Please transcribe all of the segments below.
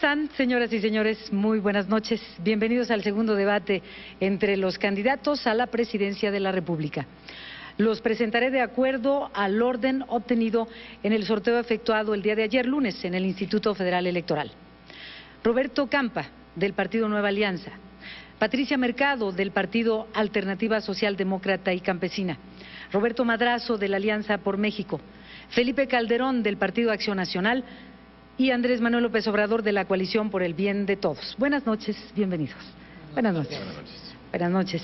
están, señoras y señores? Muy buenas noches. Bienvenidos al segundo debate entre los candidatos a la presidencia de la República. Los presentaré de acuerdo al orden obtenido en el sorteo efectuado el día de ayer, lunes, en el Instituto Federal Electoral. Roberto Campa, del Partido Nueva Alianza. Patricia Mercado, del Partido Alternativa Socialdemócrata y Campesina. Roberto Madrazo, de la Alianza por México. Felipe Calderón, del Partido Acción Nacional. Y Andrés Manuel López Obrador, de la Coalición por el Bien de Todos. Buenas noches, bienvenidos. Buenas noches. Buenas noches.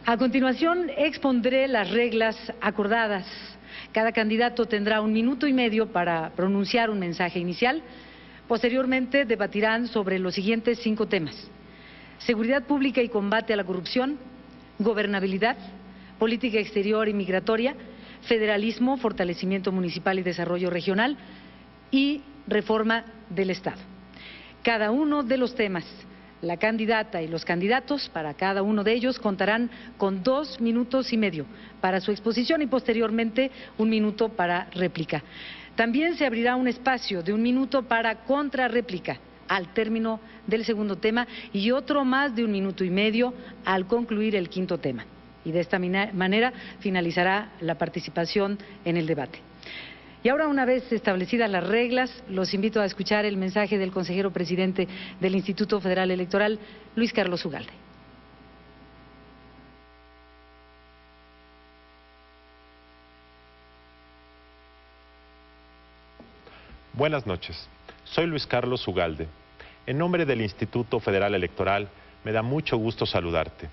A continuación expondré las reglas acordadas. Cada candidato tendrá 1 minuto y medio para pronunciar un mensaje inicial. Posteriormente debatirán sobre los siguientes 5 temas: seguridad pública y combate a la corrupción, gobernabilidad, política exterior y migratoria, federalismo, fortalecimiento municipal y desarrollo regional y reforma del Estado. Cada uno de los temas, la candidata y los candidatos para cada uno de ellos contarán con 2 minutos y medio para su exposición y posteriormente 1 minuto para réplica. También se abrirá un espacio de 1 minuto para contrarréplica al término del segundo tema y otro más de 1 minuto y medio al concluir el 5.º tema. Y de esta manera finalizará la participación en el debate. Y ahora, una vez establecidas las reglas, los invito a escuchar el mensaje del consejero presidente del Instituto Federal Electoral, Luis Carlos Ugalde. Buenas noches, soy Luis Carlos Ugalde. En nombre del Instituto Federal Electoral, me da mucho gusto saludarte.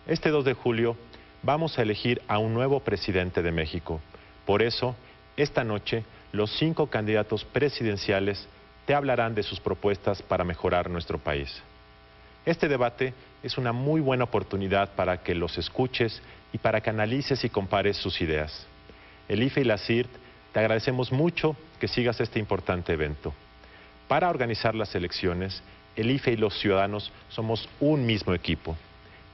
Este 2 de julio vamos a elegir a un nuevo presidente de México. Por eso, esta noche, los 5 candidatos presidenciales te hablarán de sus propuestas para mejorar nuestro país. Este debate es una muy buena oportunidad para que los escuches y para que analices y compares sus ideas. El IFE y la CIRT te agradecemos mucho que sigas este importante evento. Para organizar las elecciones, el IFE y los ciudadanos somos un mismo equipo.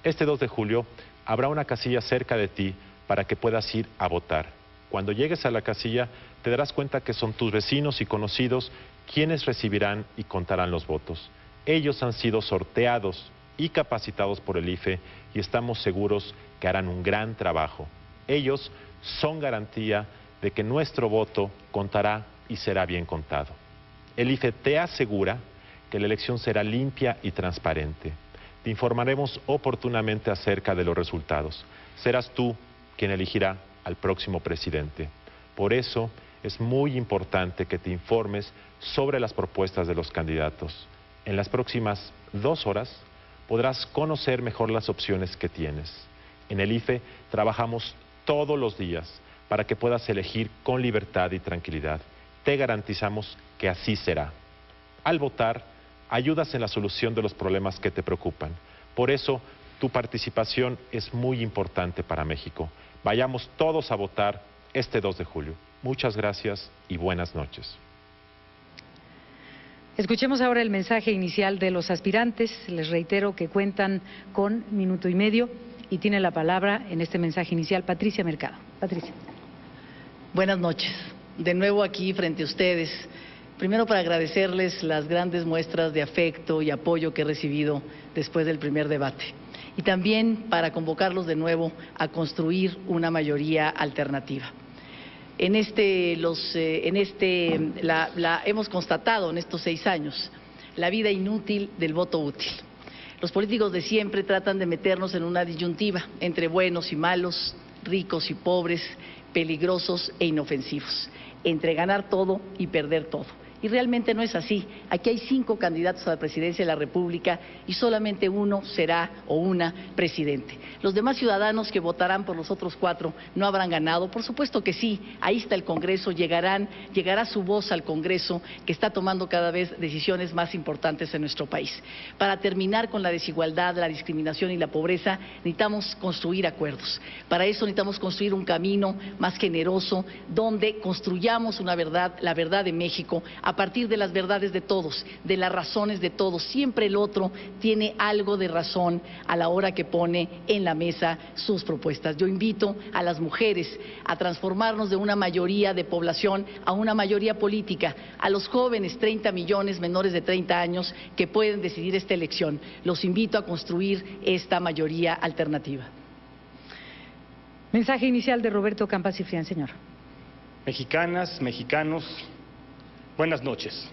Este 2 de julio habrá una casilla cerca de ti para que puedas ir a votar. Cuando llegues a la casilla, te darás cuenta que son tus vecinos y conocidos quienes recibirán y contarán los votos. Ellos han sido sorteados y capacitados por el IFE y estamos seguros que harán un gran trabajo. Ellos son garantía de que nuestro voto contará y será bien contado. El IFE te asegura que la elección será limpia y transparente. Te informaremos oportunamente acerca de los resultados. Serás tú quien elegirá al próximo presidente. Por eso es muy importante que te informes sobre las propuestas de los candidatos. En las próximas 2 horas podrás conocer mejor las opciones que tienes. En el IFE trabajamos todos los días para que puedas elegir con libertad y tranquilidad. Te garantizamos que así será. Al votar, ayudas en la solución de los problemas que te preocupan. Por eso, tu participación es muy importante para México. Vayamos todos a votar este 2 de julio. Muchas gracias y buenas noches. Escuchemos ahora el mensaje inicial de los aspirantes. Les reitero que cuentan con 1 minuto y medio y tiene la palabra en este mensaje inicial Patricia Mercado. Patricia. Buenas noches. De nuevo aquí frente a ustedes. Primero para agradecerles las grandes muestras de afecto y apoyo que he recibido después del primer debate. Y también para convocarlos de nuevo a construir una mayoría alternativa. Hemos constatado en estos 6 años la vida inútil del voto útil. Los políticos de siempre tratan de meternos en una disyuntiva entre buenos y malos, ricos y pobres, peligrosos e inofensivos, entre ganar todo y perder todo. Y realmente no es así. Aquí hay 5 candidatos a la presidencia de la República y solamente uno será o una presidente. Los demás ciudadanos que votarán por los otros 4 no habrán ganado. Por supuesto que sí, ahí está el Congreso, llegará su voz al Congreso que está tomando cada vez decisiones más importantes en nuestro país. Para terminar con la desigualdad, la discriminación y la pobreza, necesitamos construir acuerdos. Para eso necesitamos construir un camino más generoso donde construyamos una verdad, la verdad de México, a partir de las verdades de todos, de las razones de todos. Siempre el otro tiene algo de razón a la hora que pone en la mesa sus propuestas. Yo invito a las mujeres a transformarnos de una mayoría de población a una mayoría política, a los jóvenes, 30 millones menores de 30 años que pueden decidir esta elección. Los invito a construir esta mayoría alternativa. Mensaje inicial de Roberto Campas Cifrián, señor. Mexicanas, mexicanos, buenas noches.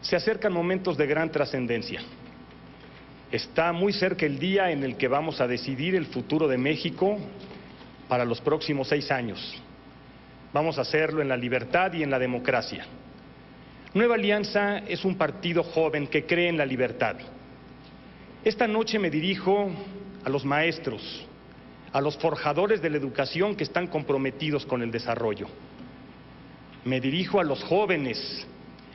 Se acercan momentos de gran trascendencia. Está muy cerca el día en el que vamos a decidir el futuro de México para los próximos 6 años. Vamos a hacerlo en la libertad y en la democracia. Nueva Alianza es un partido joven que cree en la libertad. Esta noche me dirijo a los maestros, a los forjadores de la educación que están comprometidos con el desarrollo. Me dirijo a los jóvenes,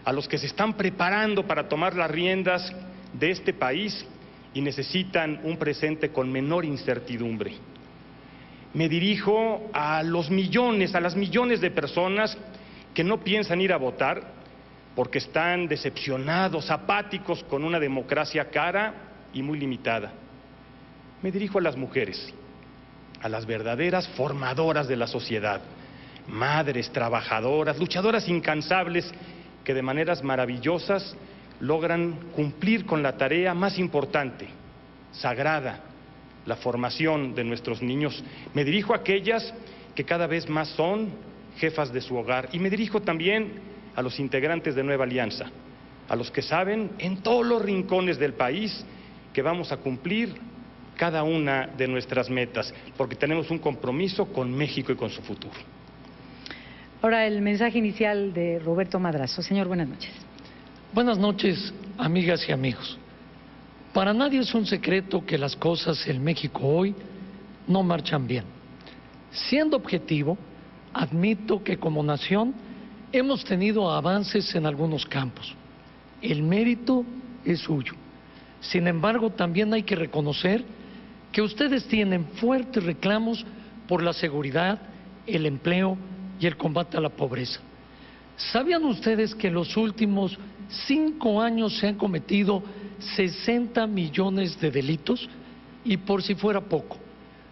a los que se están preparando para tomar las riendas de este país y necesitan un presente con menor incertidumbre. Me dirijo a los millones, a las millones de personas que no piensan ir a votar porque están decepcionados, apáticos con una democracia cara y muy limitada. Me dirijo a las mujeres, a las verdaderas formadoras de la sociedad, madres, trabajadoras, luchadoras incansables que de maneras maravillosas logran cumplir con la tarea más importante, sagrada, la formación de nuestros niños. Me dirijo a aquellas que cada vez más son jefas de su hogar y me dirijo también a los integrantes de Nueva Alianza, a los que saben en todos los rincones del país que vamos a cumplir cada una de nuestras metas, porque tenemos un compromiso con México y con su futuro. Ahora el mensaje inicial de Roberto Madrazo. Señor, buenas noches. Buenas noches, amigas y amigos. Para nadie es un secreto que las cosas en México hoy no marchan bien. Siendo objetivo, admito que como nación hemos tenido avances en algunos campos. El mérito es suyo. Sin embargo, también hay que reconocer que ustedes tienen fuertes reclamos por la seguridad, el empleo y el combate a la pobreza. ¿Sabían ustedes que en los últimos 5 años se han cometido 60 millones de delitos? Y por si fuera poco,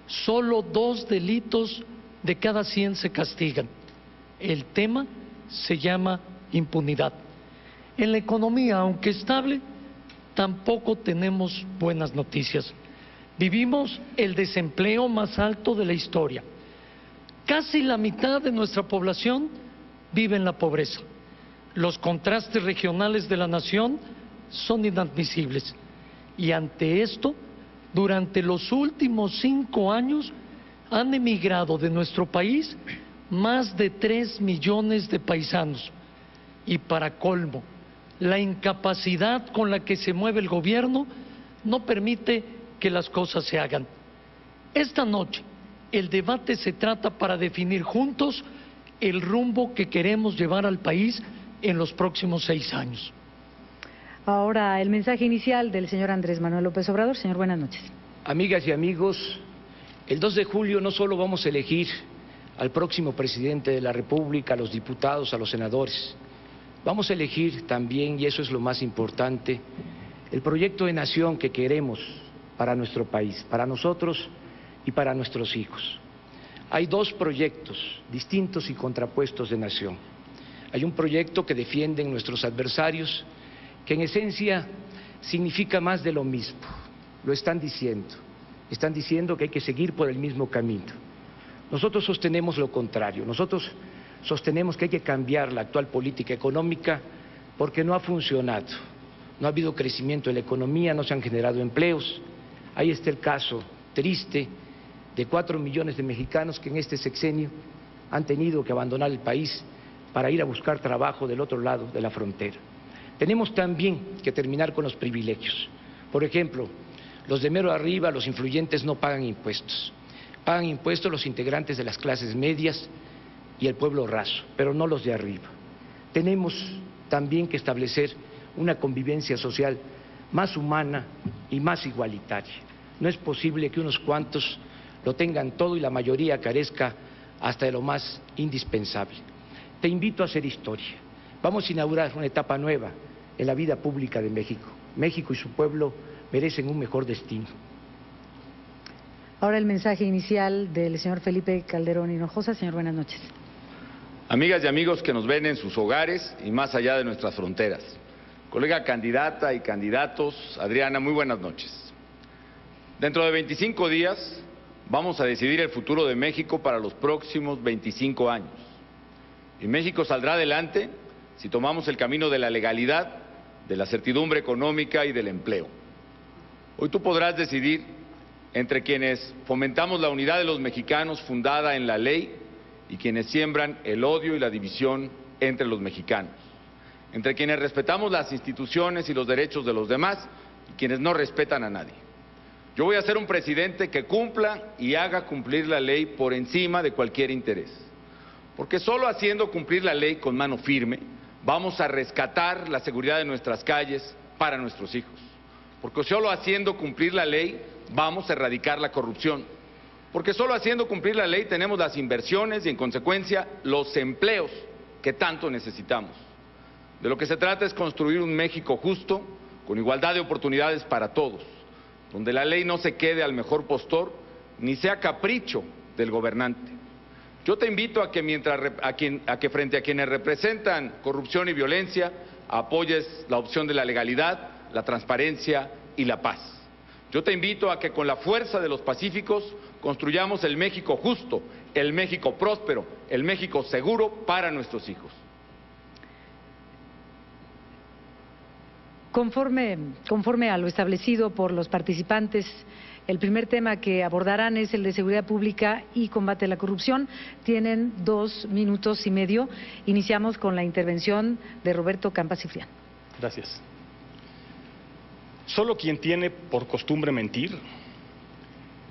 solo 2 delitos de cada 100 se castigan. El tema se llama impunidad. En la economía, aunque estable, tampoco tenemos buenas noticias. Vivimos el desempleo más alto de la historia. Casi la mitad de nuestra población vive en la pobreza. Los contrastes regionales de la nación son inadmisibles. Y ante esto, durante los últimos 5 años, han emigrado de nuestro país más de 3 millones de paisanos. Y para colmo, la incapacidad con la que se mueve el gobierno no permite que las cosas se hagan. Esta noche el debate se trata para definir juntos el rumbo que queremos llevar al país en los próximos 6 años. Ahora el mensaje inicial del señor Andrés Manuel López Obrador. Señor, buenas noches. Amigas y amigos, el 2 de julio no solo vamos a elegir al próximo presidente de la República, a los diputados, a los senadores, vamos a elegir también, y eso es lo más importante, el proyecto de nación que queremos para nuestro país, para nosotros y para nuestros hijos. Hay 2 proyectos distintos y contrapuestos de nación. Hay un proyecto que defienden nuestros adversarios, que en esencia significa más de lo mismo. Lo están diciendo que hay que seguir por el mismo camino. Nosotros sostenemos lo contrario. Nosotros sostenemos que hay que cambiar la actual política económica porque no ha funcionado. No ha habido crecimiento en la economía, no se han generado empleos. Ahí está el caso triste de 4 millones de mexicanos que en este sexenio han tenido que abandonar el país para ir a buscar trabajo del otro lado de la frontera. Tenemos también que terminar con los privilegios. Por ejemplo, los de mero arriba, los influyentes, no pagan impuestos. Pagan impuestos los integrantes de las clases medias y el pueblo raso, pero no los de arriba. Tenemos también que establecer una convivencia social más humana y más igualitaria. No es posible que unos cuantos lo tengan todo y la mayoría carezca hasta de lo más indispensable. Te invito a hacer historia. vamos a inaugurar una etapa nueva en la vida pública de México. México y su pueblo merecen un mejor destino. Ahora el mensaje inicial del señor Felipe Calderón Hinojosa. Señor, buenas noches. Amigas y amigos que nos ven en sus hogares y más allá de nuestras fronteras. Colega candidata y candidatos, Adriana, muy buenas noches. Dentro de 25 días vamos a decidir el futuro de México para los próximos 25 años. Y México saldrá adelante si tomamos el camino de la legalidad, de la certidumbre económica y del empleo. Hoy tú podrás decidir entre quienes fomentamos la unidad de los mexicanos fundada en la ley y quienes siembran el odio y la división entre los mexicanos, entre quienes respetamos las instituciones y los derechos de los demás y quienes no respetan a nadie. Yo voy a ser un presidente que cumpla y haga cumplir la ley por encima de cualquier interés, porque solo haciendo cumplir la ley con mano firme vamos a rescatar la seguridad de nuestras calles para nuestros hijos, porque solo haciendo cumplir la ley vamos a erradicar la corrupción, porque solo haciendo cumplir la ley tenemos las inversiones y en consecuencia los empleos que tanto necesitamos. De lo que se trata es construir un México justo, con igualdad de oportunidades para todos, donde la ley no se quede al mejor postor ni sea capricho del gobernante. Yo te invito a que frente a quienes representan corrupción y violencia apoyes la opción de la legalidad, la transparencia y la paz. Yo te invito a que con la fuerza de los pacíficos construyamos el México justo, el México próspero, el México seguro para nuestros hijos. Conforme a lo establecido por los participantes, el primer tema que abordarán es el de seguridad pública y combate a la corrupción. Tienen 2 minutos y medio. Iniciamos con la intervención de Roberto Campa Ciprián. Gracias. Solo quien tiene por costumbre mentir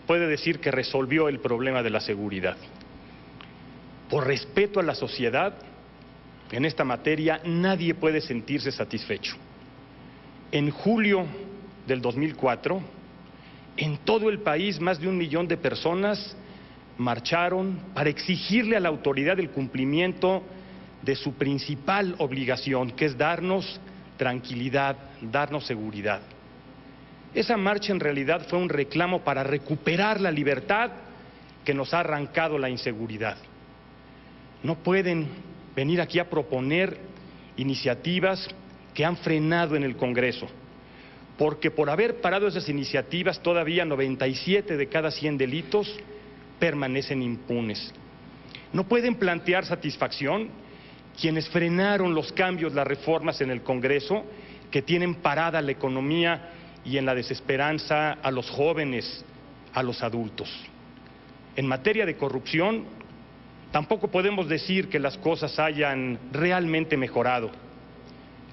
puede decir que resolvió el problema de la seguridad. Por respeto a la sociedad, en esta materia nadie puede sentirse satisfecho. En julio del 2004, en todo el país más de 1 millón de personas marcharon para exigirle a la autoridad el cumplimiento de su principal obligación, que es darnos tranquilidad, darnos seguridad. Esa marcha en realidad fue un reclamo para recuperar la libertad que nos ha arrancado la inseguridad. No pueden venir aquí a proponer iniciativas que han frenado en el Congreso, porque por haber parado esas iniciativas todavía 97 de cada 100 delitos permanecen impunes. No pueden plantear satisfacción quienes frenaron los cambios, las reformas en el Congreso, que tienen parada la economía y en la desesperanza a los jóvenes, a los adultos. En materia de corrupción, tampoco podemos decir que las cosas hayan realmente mejorado.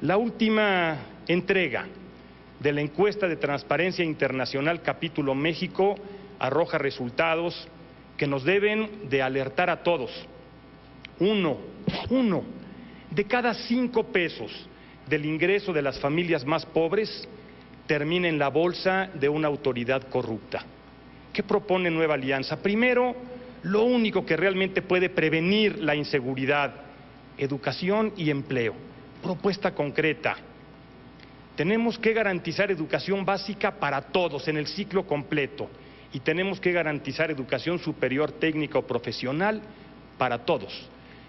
La última entrega de la encuesta de Transparencia Internacional Capítulo México arroja resultados que nos deben de alertar a todos. Uno de cada 5 pesos del ingreso de las familias más pobres termina en la bolsa de una autoridad corrupta. ¿Qué propone Nueva Alianza? Primero, lo único que realmente puede prevenir la inseguridad: educación y empleo. Propuesta concreta. Tenemos que garantizar educación básica para todos en el ciclo completo y tenemos que garantizar educación superior técnica o profesional para todos.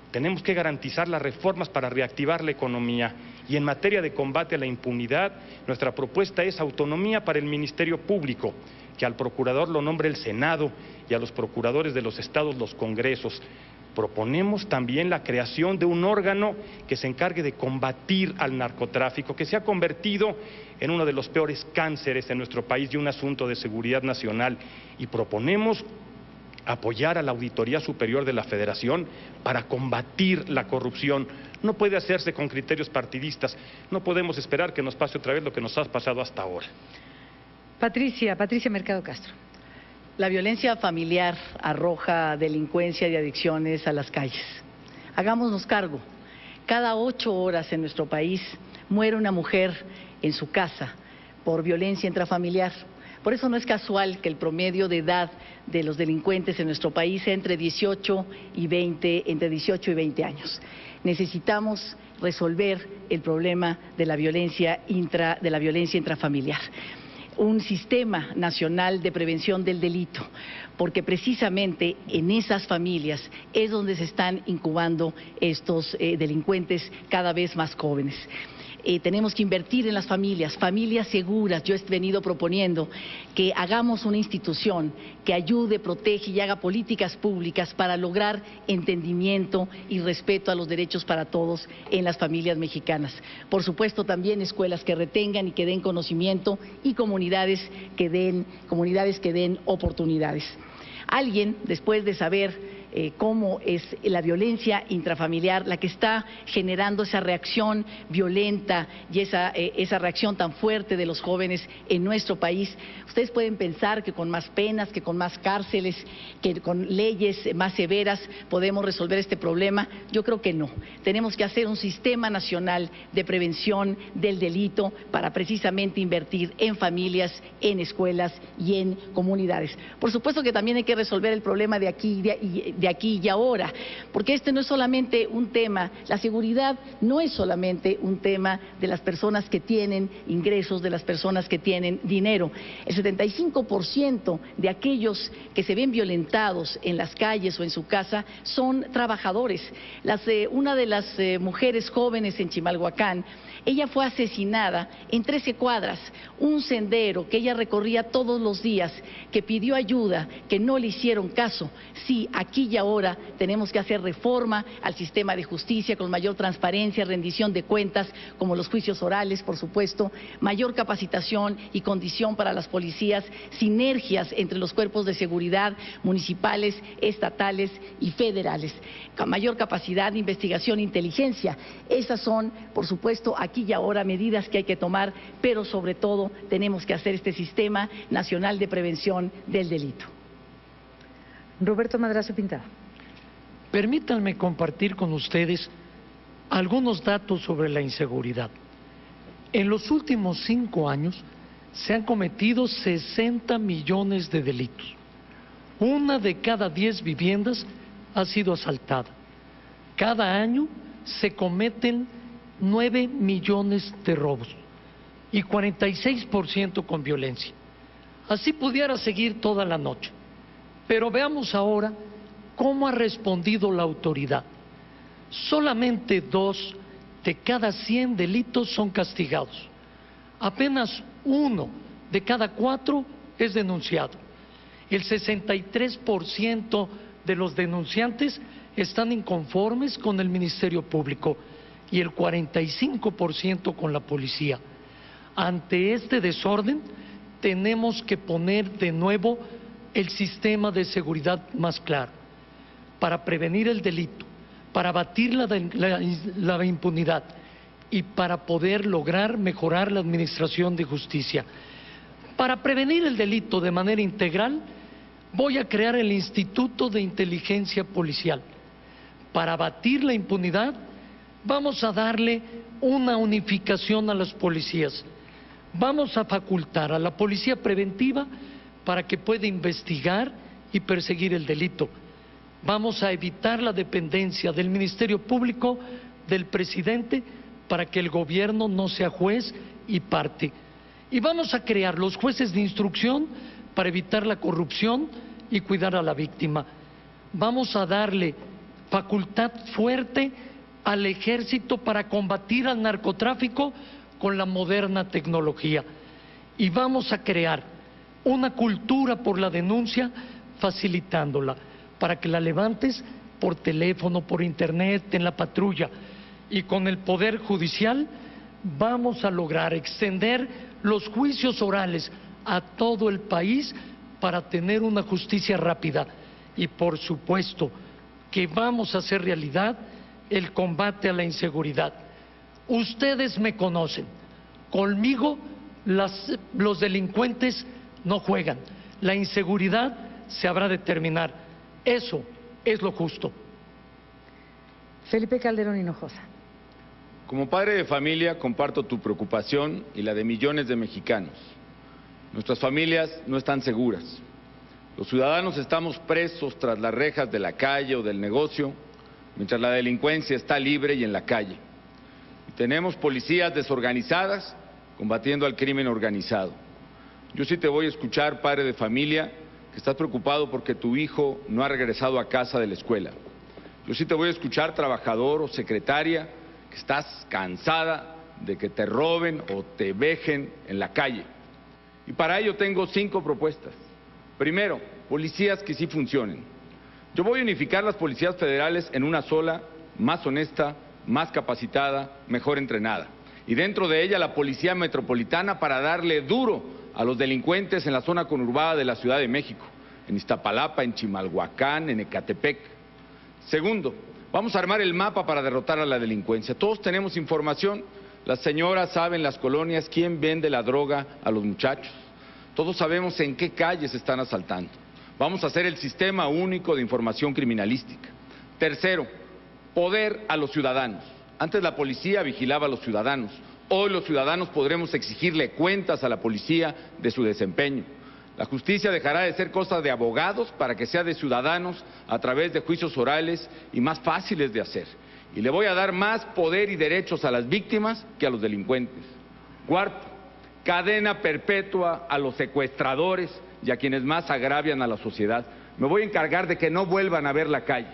Tenemos que garantizar las reformas para reactivar la economía y en materia de combate a la impunidad, nuestra propuesta es autonomía para el Ministerio Público, que al procurador lo nombre el Senado y a los procuradores de los estados los congresos. Proponemos también la creación de un órgano que se encargue de combatir al narcotráfico, que se ha convertido en uno de los peores cánceres en nuestro país y un asunto de seguridad nacional. Y proponemos apoyar a la Auditoría Superior de la Federación para combatir la corrupción. No puede hacerse con criterios partidistas. No podemos esperar que nos pase otra vez lo que nos ha pasado hasta ahora. Patricia Mercado Castro. La violencia familiar arroja delincuencia y adicciones a las calles. Hagámonos cargo. Cada 8 horas en nuestro país muere una mujer en su casa por violencia intrafamiliar. Por eso no es casual que el promedio de edad de los delincuentes en nuestro país sea entre 18 y 20 años. necesitamos resolver el problema de la violencia intrafamiliar. Un sistema nacional de prevención del delito, porque precisamente en esas familias es donde se están incubando estos delincuentes cada vez más jóvenes. Tenemos que invertir en las familias seguras. Yo he venido proponiendo que hagamos una institución que ayude, protege y haga políticas públicas para lograr entendimiento y respeto a los derechos para todos en las familias mexicanas. Por supuesto, también escuelas que retengan y que den conocimiento y comunidades que den oportunidades. Alguien, después de saber cómo es la violencia intrafamiliar la que está generando esa reacción violenta y esa reacción tan fuerte de los jóvenes en nuestro país. Ustedes pueden pensar que con más penas, que con más cárceles, que con leyes más severas podemos resolver este problema. Yo creo que no. Tenemos que hacer un sistema nacional de prevención del delito para precisamente invertir en familias, en escuelas y en comunidades. Por supuesto que también hay que resolver el problema de aquí y ahora, porque este no es solamente un tema, la seguridad no es solamente un tema de las personas que tienen ingresos, de las personas que tienen dinero. El 75% de aquellos que se ven violentados en las calles o en su casa son trabajadores. Una de las mujeres jóvenes en Chimalhuacán, ella fue asesinada en 13 cuadras, un sendero que ella recorría todos los días, que pidió ayuda, que no le hicieron caso. Sí, aquí y ahora tenemos que hacer reforma al sistema de justicia con mayor transparencia, rendición de cuentas, como los juicios orales, por supuesto, mayor capacitación y condición para las policías, sinergias entre los cuerpos de seguridad municipales, estatales y federales, mayor capacidad de investigación e inteligencia. Esas son, por supuesto, aquí y ahora medidas que hay que tomar, pero sobre todo tenemos que hacer este sistema nacional de prevención del delito. Roberto Madrazo Pintada. Permítanme compartir con ustedes algunos datos sobre la inseguridad. En los últimos 5 años se han cometido 60 millones de delitos. 1 de cada 10 viviendas ha sido asaltada. Cada año se cometen 9 millones de robos y 46% con violencia. Así pudiera seguir toda la noche. Pero veamos ahora cómo ha respondido la autoridad. Solamente 2 de cada 100 delitos son castigados. Apenas 1 de cada 4 es denunciado. El 63% de los denunciantes están inconformes con el Ministerio Público y el 45% con la policía. Ante este desorden, tenemos que poner de nuevo el sistema de seguridad más claro, para prevenir el delito, para abatir la impunidad y para poder lograr mejorar la administración de justicia. Para prevenir el delito de manera integral, voy a crear el Instituto de Inteligencia Policial. Para abatir la impunidad, vamos a darle una unificación a las policías. Vamos a facultar a la policía preventiva para que pueda investigar y perseguir el delito. Vamos a evitar la dependencia del Ministerio Público, del presidente, para que el gobierno no sea juez y parte. Y vamos a crear los jueces de instrucción para evitar la corrupción y cuidar a la víctima. Vamos a darle facultad fuerte al ejército para combatir al narcotráfico con la moderna tecnología. Y vamos a crear una cultura por la denuncia, facilitándola, para que la levantes por teléfono, por internet, en la patrulla. Y con el Poder Judicial vamos a lograr extender los juicios orales a todo el país para tener una justicia rápida. Y por supuesto que vamos a hacer realidad el combate a la inseguridad. Ustedes me conocen, conmigo los delincuentes no juegan, la inseguridad se habrá de terminar, eso es lo justo. Felipe Calderón Hinojosa. Como padre de familia, comparto tu preocupación y la de millones de mexicanos. Nuestras familias no están seguras. Los ciudadanos estamos presos tras las rejas de la calle o del negocio, mientras la delincuencia está libre y en la calle. Y tenemos policías desorganizadas combatiendo al crimen organizado. Yo sí te voy a escuchar, padre de familia, que estás preocupado porque tu hijo no ha regresado a casa de la escuela. Yo sí te voy a escuchar, trabajador o secretaria, que estás cansada de que te roben o te vejen en la calle. Y para ello tengo 5 propuestas. Primero, policías que sí funcionen. Yo voy a unificar las policías federales en una sola, más honesta, más capacitada, mejor entrenada. Y dentro de ella la Policía Metropolitana para darle duro a los delincuentes en la zona conurbada de la Ciudad de México, en Iztapalapa, en Chimalhuacán, en Ecatepec. Segundo, vamos a armar el mapa para derrotar a la delincuencia. Todos tenemos información, las señoras saben las colonias quién vende la droga a los muchachos. Todos sabemos en qué calles están asaltando. Vamos a hacer el sistema único de información criminalística. Tercero, poder a los ciudadanos. Antes la policía vigilaba a los ciudadanos. Hoy los ciudadanos podremos exigirle cuentas a la policía de su desempeño. La justicia dejará de ser cosa de abogados para que sea de ciudadanos a través de juicios orales y más fáciles de hacer. Y le voy a dar más poder y derechos a las víctimas que a los delincuentes. Cuarto, cadena perpetua a los secuestradores y a quienes más agravian a la sociedad. Me voy a encargar de que no vuelvan a ver la calle.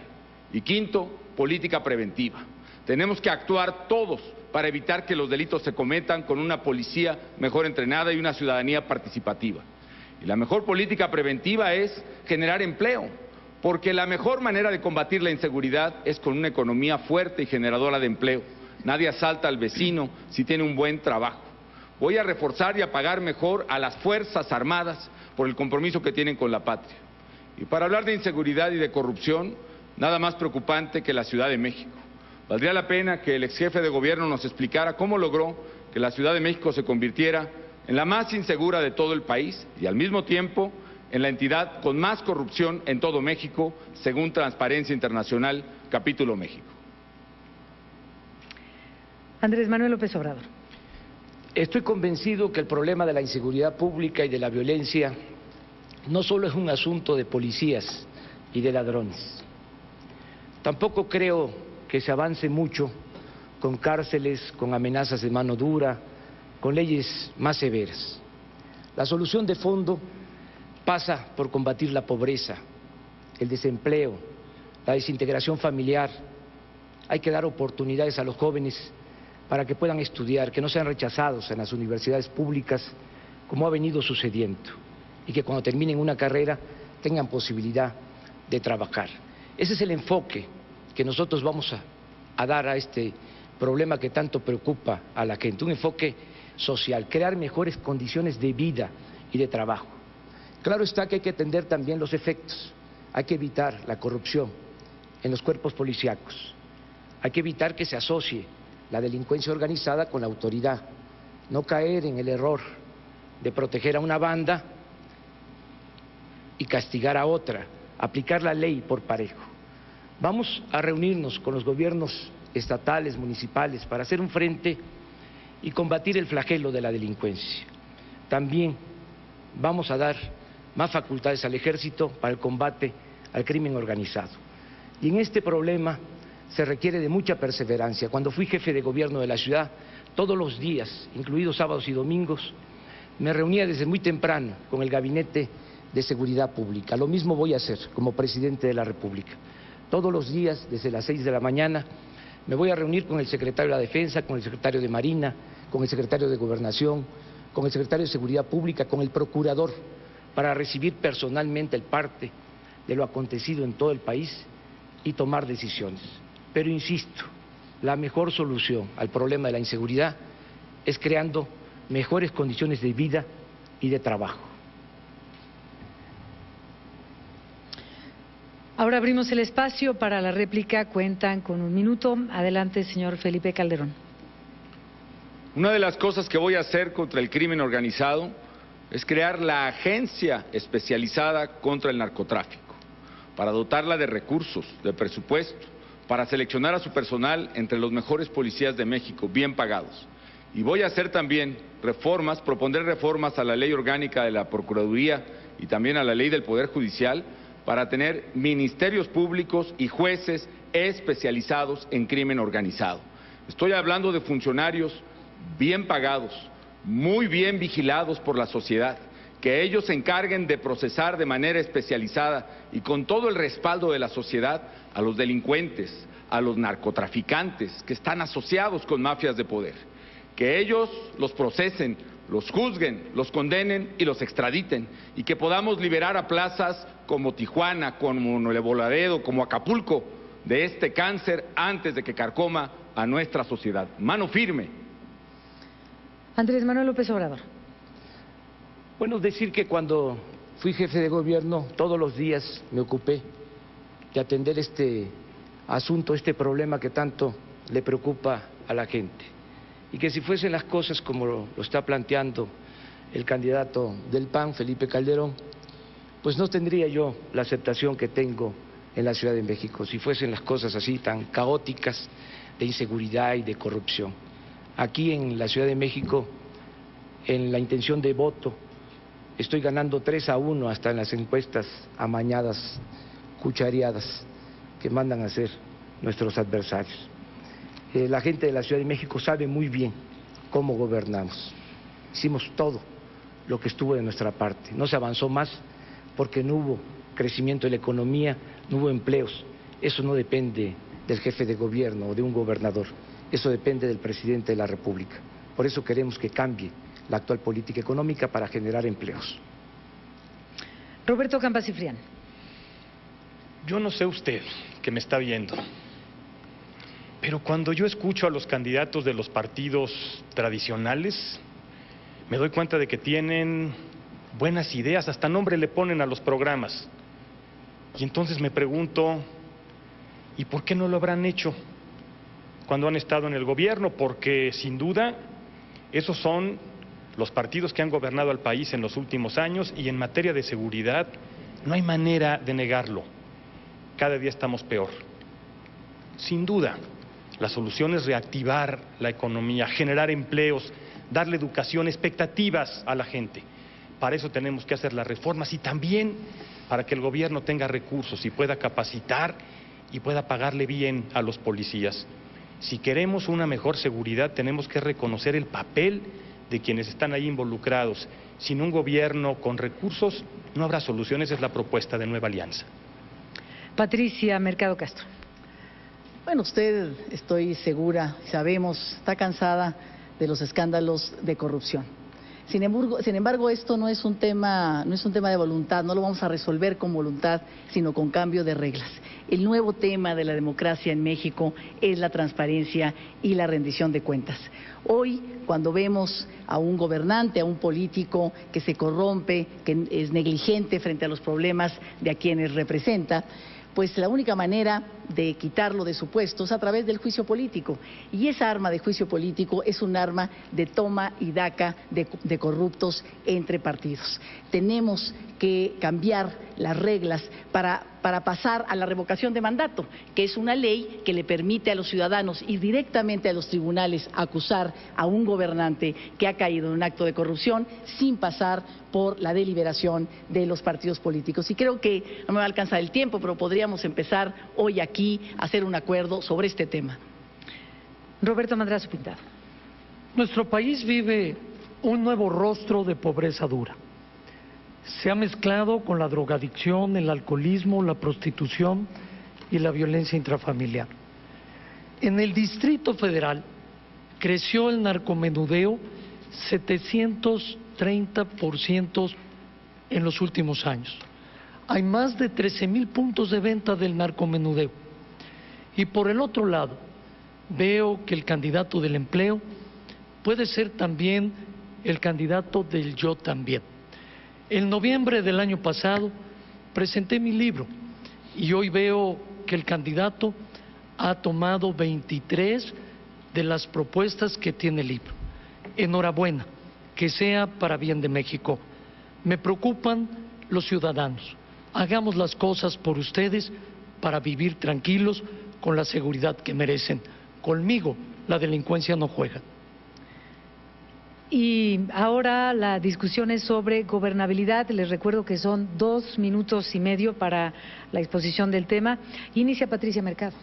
Y quinto, política preventiva. Tenemos que actuar todos para evitar que los delitos se cometan con una policía mejor entrenada y una ciudadanía participativa. Y la mejor política preventiva es generar empleo, porque la mejor manera de combatir la inseguridad es con una economía fuerte y generadora de empleo. Nadie asalta al vecino si tiene un buen trabajo. Voy a reforzar y a pagar mejor a las Fuerzas Armadas por el compromiso que tienen con la patria. Y para hablar de inseguridad y de corrupción, nada más preocupante que la Ciudad de México. Valdría la pena que el exjefe de gobierno nos explicara cómo logró que la Ciudad de México se convirtiera en la más insegura de todo el país y al mismo tiempo en la entidad con más corrupción en todo México, según Transparencia Internacional, capítulo México. Andrés Manuel López Obrador. Estoy convencido que el problema de la inseguridad pública y de la violencia no solo es un asunto de policías y de ladrones. Tampoco creo que se avance mucho con cárceles, con amenazas de mano dura, con leyes más severas. La solución de fondo pasa por combatir la pobreza, el desempleo, la desintegración familiar. Hay que dar oportunidades a los jóvenes para que puedan estudiar, que no sean rechazados en las universidades públicas, como ha venido sucediendo, y que cuando terminen una carrera tengan posibilidad de trabajar. Ese es el enfoque que nosotros vamos a dar a este problema que tanto preocupa a la gente, un enfoque social, crear mejores condiciones de vida y de trabajo. Claro está que hay que atender también los efectos, hay que evitar la corrupción en los cuerpos policíacos, hay que evitar que se asocie la delincuencia organizada con la autoridad, no caer en el error de proteger a una banda y castigar a otra, aplicar la ley por parejo. Vamos a reunirnos con los gobiernos estatales, municipales, para hacer un frente y combatir el flagelo de la delincuencia. También vamos a dar más facultades al Ejército para el combate al crimen organizado. Y en este problema se requiere de mucha perseverancia. Cuando fui jefe de gobierno de la ciudad, todos los días, incluidos sábados y domingos, me reunía desde muy temprano con el Gabinete de Seguridad Pública. Lo mismo voy a hacer como presidente de la República. Todos los días, desde las 6 de la mañana, me voy a reunir con el secretario de la Defensa, con el secretario de Marina, con el secretario de Gobernación, con el secretario de Seguridad Pública, con el procurador, para recibir personalmente el parte de lo acontecido en todo el país y tomar decisiones. Pero insisto, la mejor solución al problema de la inseguridad es creando mejores condiciones de vida y de trabajo. Ahora abrimos el espacio para la réplica. Cuentan con 1 minuto. Adelante, señor Felipe Calderón. Una de las cosas que voy a hacer contra el crimen organizado es crear la agencia especializada contra el narcotráfico, para dotarla de recursos, de presupuesto, para seleccionar a su personal entre los mejores policías de México, bien pagados. Y voy a hacer también reformas, propondré reformas a la ley orgánica de la Procuraduría y también a la ley del Poder Judicial, para tener ministerios públicos y jueces especializados en crimen organizado. Estoy hablando de funcionarios bien pagados, muy bien vigilados por la sociedad, que ellos se encarguen de procesar de manera especializada y con todo el respaldo de la sociedad a los delincuentes, a los narcotraficantes que están asociados con mafias de poder. Que ellos los procesen, los juzguen, los condenen y los extraditen, y que podamos liberar a plazas como Tijuana, como Nuevo Laredo, como Acapulco, de este cáncer antes de que carcoma a nuestra sociedad. Mano firme. Andrés Manuel López Obrador. Bueno, decir que cuando fui jefe de gobierno, todos los días me ocupé de atender este asunto, este problema que tanto le preocupa a la gente. Y que si fuesen las cosas como lo está planteando el candidato del PAN, Felipe Calderón, pues no tendría yo la aceptación que tengo en la Ciudad de México, si fuesen las cosas así tan caóticas de inseguridad y de corrupción. Aquí en la Ciudad de México, en la intención de voto, estoy ganando 3-1 hasta en las encuestas amañadas, cuchareadas, que mandan a hacer nuestros adversarios. La gente de la Ciudad de México sabe muy bien cómo gobernamos. Hicimos todo lo que estuvo de nuestra parte. No se avanzó más porque no hubo crecimiento de la economía, no hubo empleos. Eso no depende del jefe de gobierno o de un gobernador. Eso depende del presidente de la República. Por eso queremos que cambie la actual política económica para generar empleos. Roberto Campa Cifrián. Yo no sé usted, que me está viendo, pero cuando yo escucho a los candidatos de los partidos tradicionales, me doy cuenta de que tienen buenas ideas, hasta nombre le ponen a los programas. Y entonces me pregunto, ¿y por qué no lo habrán hecho cuando han estado en el gobierno? Porque sin duda esos son los partidos que han gobernado al país en los últimos años, y en materia de seguridad no hay manera de negarlo. Cada día estamos peor. Sin duda, la solución es reactivar la economía, generar empleos, darle educación, expectativas a la gente. Para eso tenemos que hacer las reformas, y también para que el gobierno tenga recursos y pueda capacitar y pueda pagarle bien a los policías. Si queremos una mejor seguridad, tenemos que reconocer el papel de quienes están ahí involucrados. Sin un gobierno con recursos no habrá soluciones, es la propuesta de Nueva Alianza. Patricia Mercado Castro. Bueno, usted, estoy segura, sabemos, está cansada de los escándalos de corrupción. Sin embargo, esto no es un tema de voluntad, no lo vamos a resolver con voluntad, sino con cambio de reglas. El nuevo tema de la democracia en México es la transparencia y la rendición de cuentas. Hoy, cuando vemos a un gobernante, a un político que se corrompe, que es negligente frente a los problemas de a quienes representa, pues la única manera de quitarlo de su puesto es a través del juicio político. Y esa arma de juicio político es un arma de toma y daca de corruptos entre partidos. Tenemos que cambiar las reglas para pasar a la revocación de mandato, que es una ley que le permite a los ciudadanos ir directamente a los tribunales a acusar a un gobernante que ha caído en un acto de corrupción sin pasar por la deliberación de los partidos políticos. Y creo que no me va a alcanzar el tiempo, pero podríamos empezar hoy aquí a hacer un acuerdo sobre este tema. Roberto Madrazo Pintado. Nuestro país vive un nuevo rostro de pobreza dura. Se ha mezclado con la drogadicción, el alcoholismo, la prostitución y la violencia intrafamiliar. En el Distrito Federal creció el narcomenudeo 730% en los últimos años. Hay más de 13,000 puntos de venta del narcomenudeo. Y por el otro lado, veo que el candidato del empleo puede ser también el candidato del yo también. En noviembre del año pasado presenté mi libro y hoy veo que el candidato ha tomado 23 de las propuestas que tiene el libro. Enhorabuena, que sea para bien de México. Me preocupan los ciudadanos. Hagamos las cosas por ustedes para vivir tranquilos con la seguridad que merecen. Conmigo la delincuencia no juega. Y ahora la discusión es sobre gobernabilidad. Les recuerdo que son 2 minutos y medio para la exposición del tema. Inicia Patricia Mercado.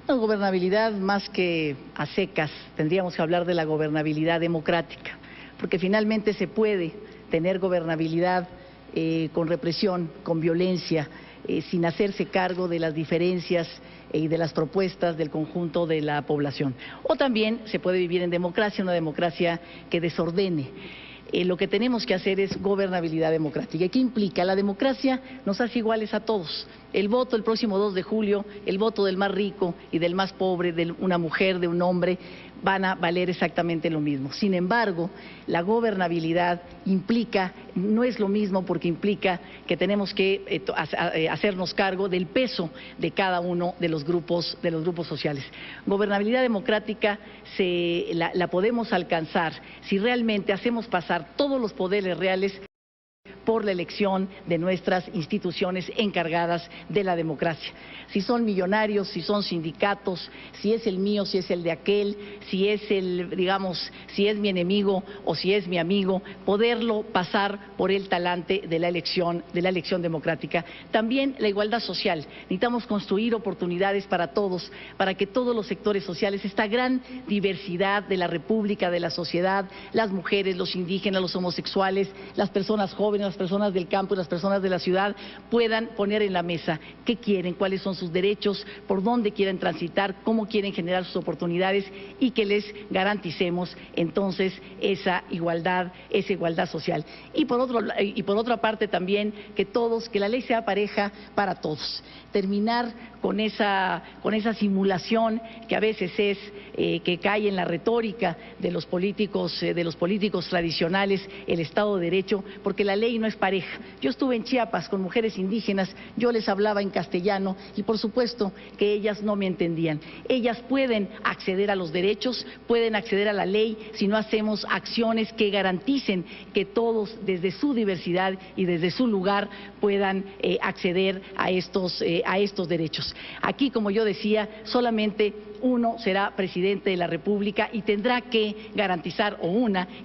La gobernabilidad, más que a secas, tendríamos que hablar de la gobernabilidad democrática, porque finalmente se puede tener gobernabilidad con represión, con violencia, sin hacerse cargo de las diferencias y de las propuestas del conjunto de la población. O también se puede vivir en democracia, una democracia que desordene. Lo que tenemos que hacer es gobernabilidad democrática. ¿Y qué implica? La democracia nos hace iguales a todos. El voto el próximo 2 de julio, el voto del más rico y del más pobre, de una mujer, de un hombre, van a valer exactamente lo mismo. Sin embargo, la gobernabilidad implica, no es lo mismo porque implica que tenemos que hacernos cargo del peso de cada uno de los grupos sociales. Gobernabilidad democrática la podemos alcanzar si realmente hacemos pasar todos los poderes reales por la elección de nuestras instituciones encargadas de la democracia. Si son millonarios, si son sindicatos, si es el mío, si es el de aquel, si es si es mi enemigo o si es mi amigo, poderlo pasar por el talante de la elección democrática. También la igualdad social. Necesitamos construir oportunidades para todos, para que todos los sectores sociales, esta gran diversidad de la República, de la sociedad, las mujeres, los indígenas, los homosexuales, las personas jóvenes, las personas del campo y las personas de la ciudad puedan poner en la mesa qué quieren, cuáles son sus derechos, por dónde quieren transitar, cómo quieren generar sus oportunidades y que les garanticemos entonces esa igualdad social. Y por otra parte también que la ley sea pareja para todos. Terminar con esa simulación que a veces que cae en la retórica de los políticos tradicionales, el Estado de Derecho, porque la ley no es pareja. Yo estuve en Chiapas con mujeres indígenas, yo les hablaba en castellano y por supuesto que ellas no me entendían. Ellas pueden acceder a los derechos, pueden acceder a la ley si no hacemos acciones que garanticen que todos desde su diversidad y desde su lugar puedan acceder a estos derechos. Aquí, como yo decía, solamente uno será presidente de la República y tendrá que garantizar,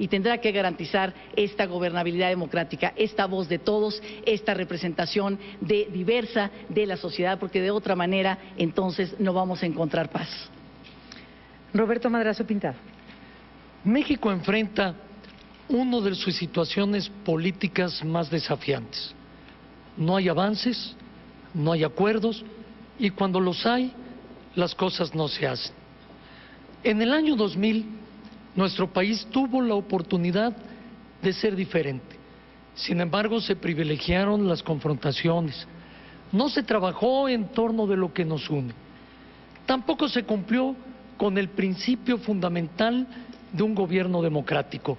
tendrá que garantizar esta gobernabilidad democrática, esta voz de todos, esta representación diversa de la sociedad, porque de otra manera entonces no vamos a encontrar paz. Roberto Madrazo Pintado. México enfrenta una de sus situaciones políticas más desafiantes. No hay avances, no hay acuerdos y cuando los hay, las cosas no se hacen. En el año 2000, nuestro país tuvo la oportunidad de ser diferente. Sin embargo, se privilegiaron las confrontaciones. No se trabajó en torno de lo que nos une. Tampoco se cumplió con el principio fundamental de un gobierno democrático,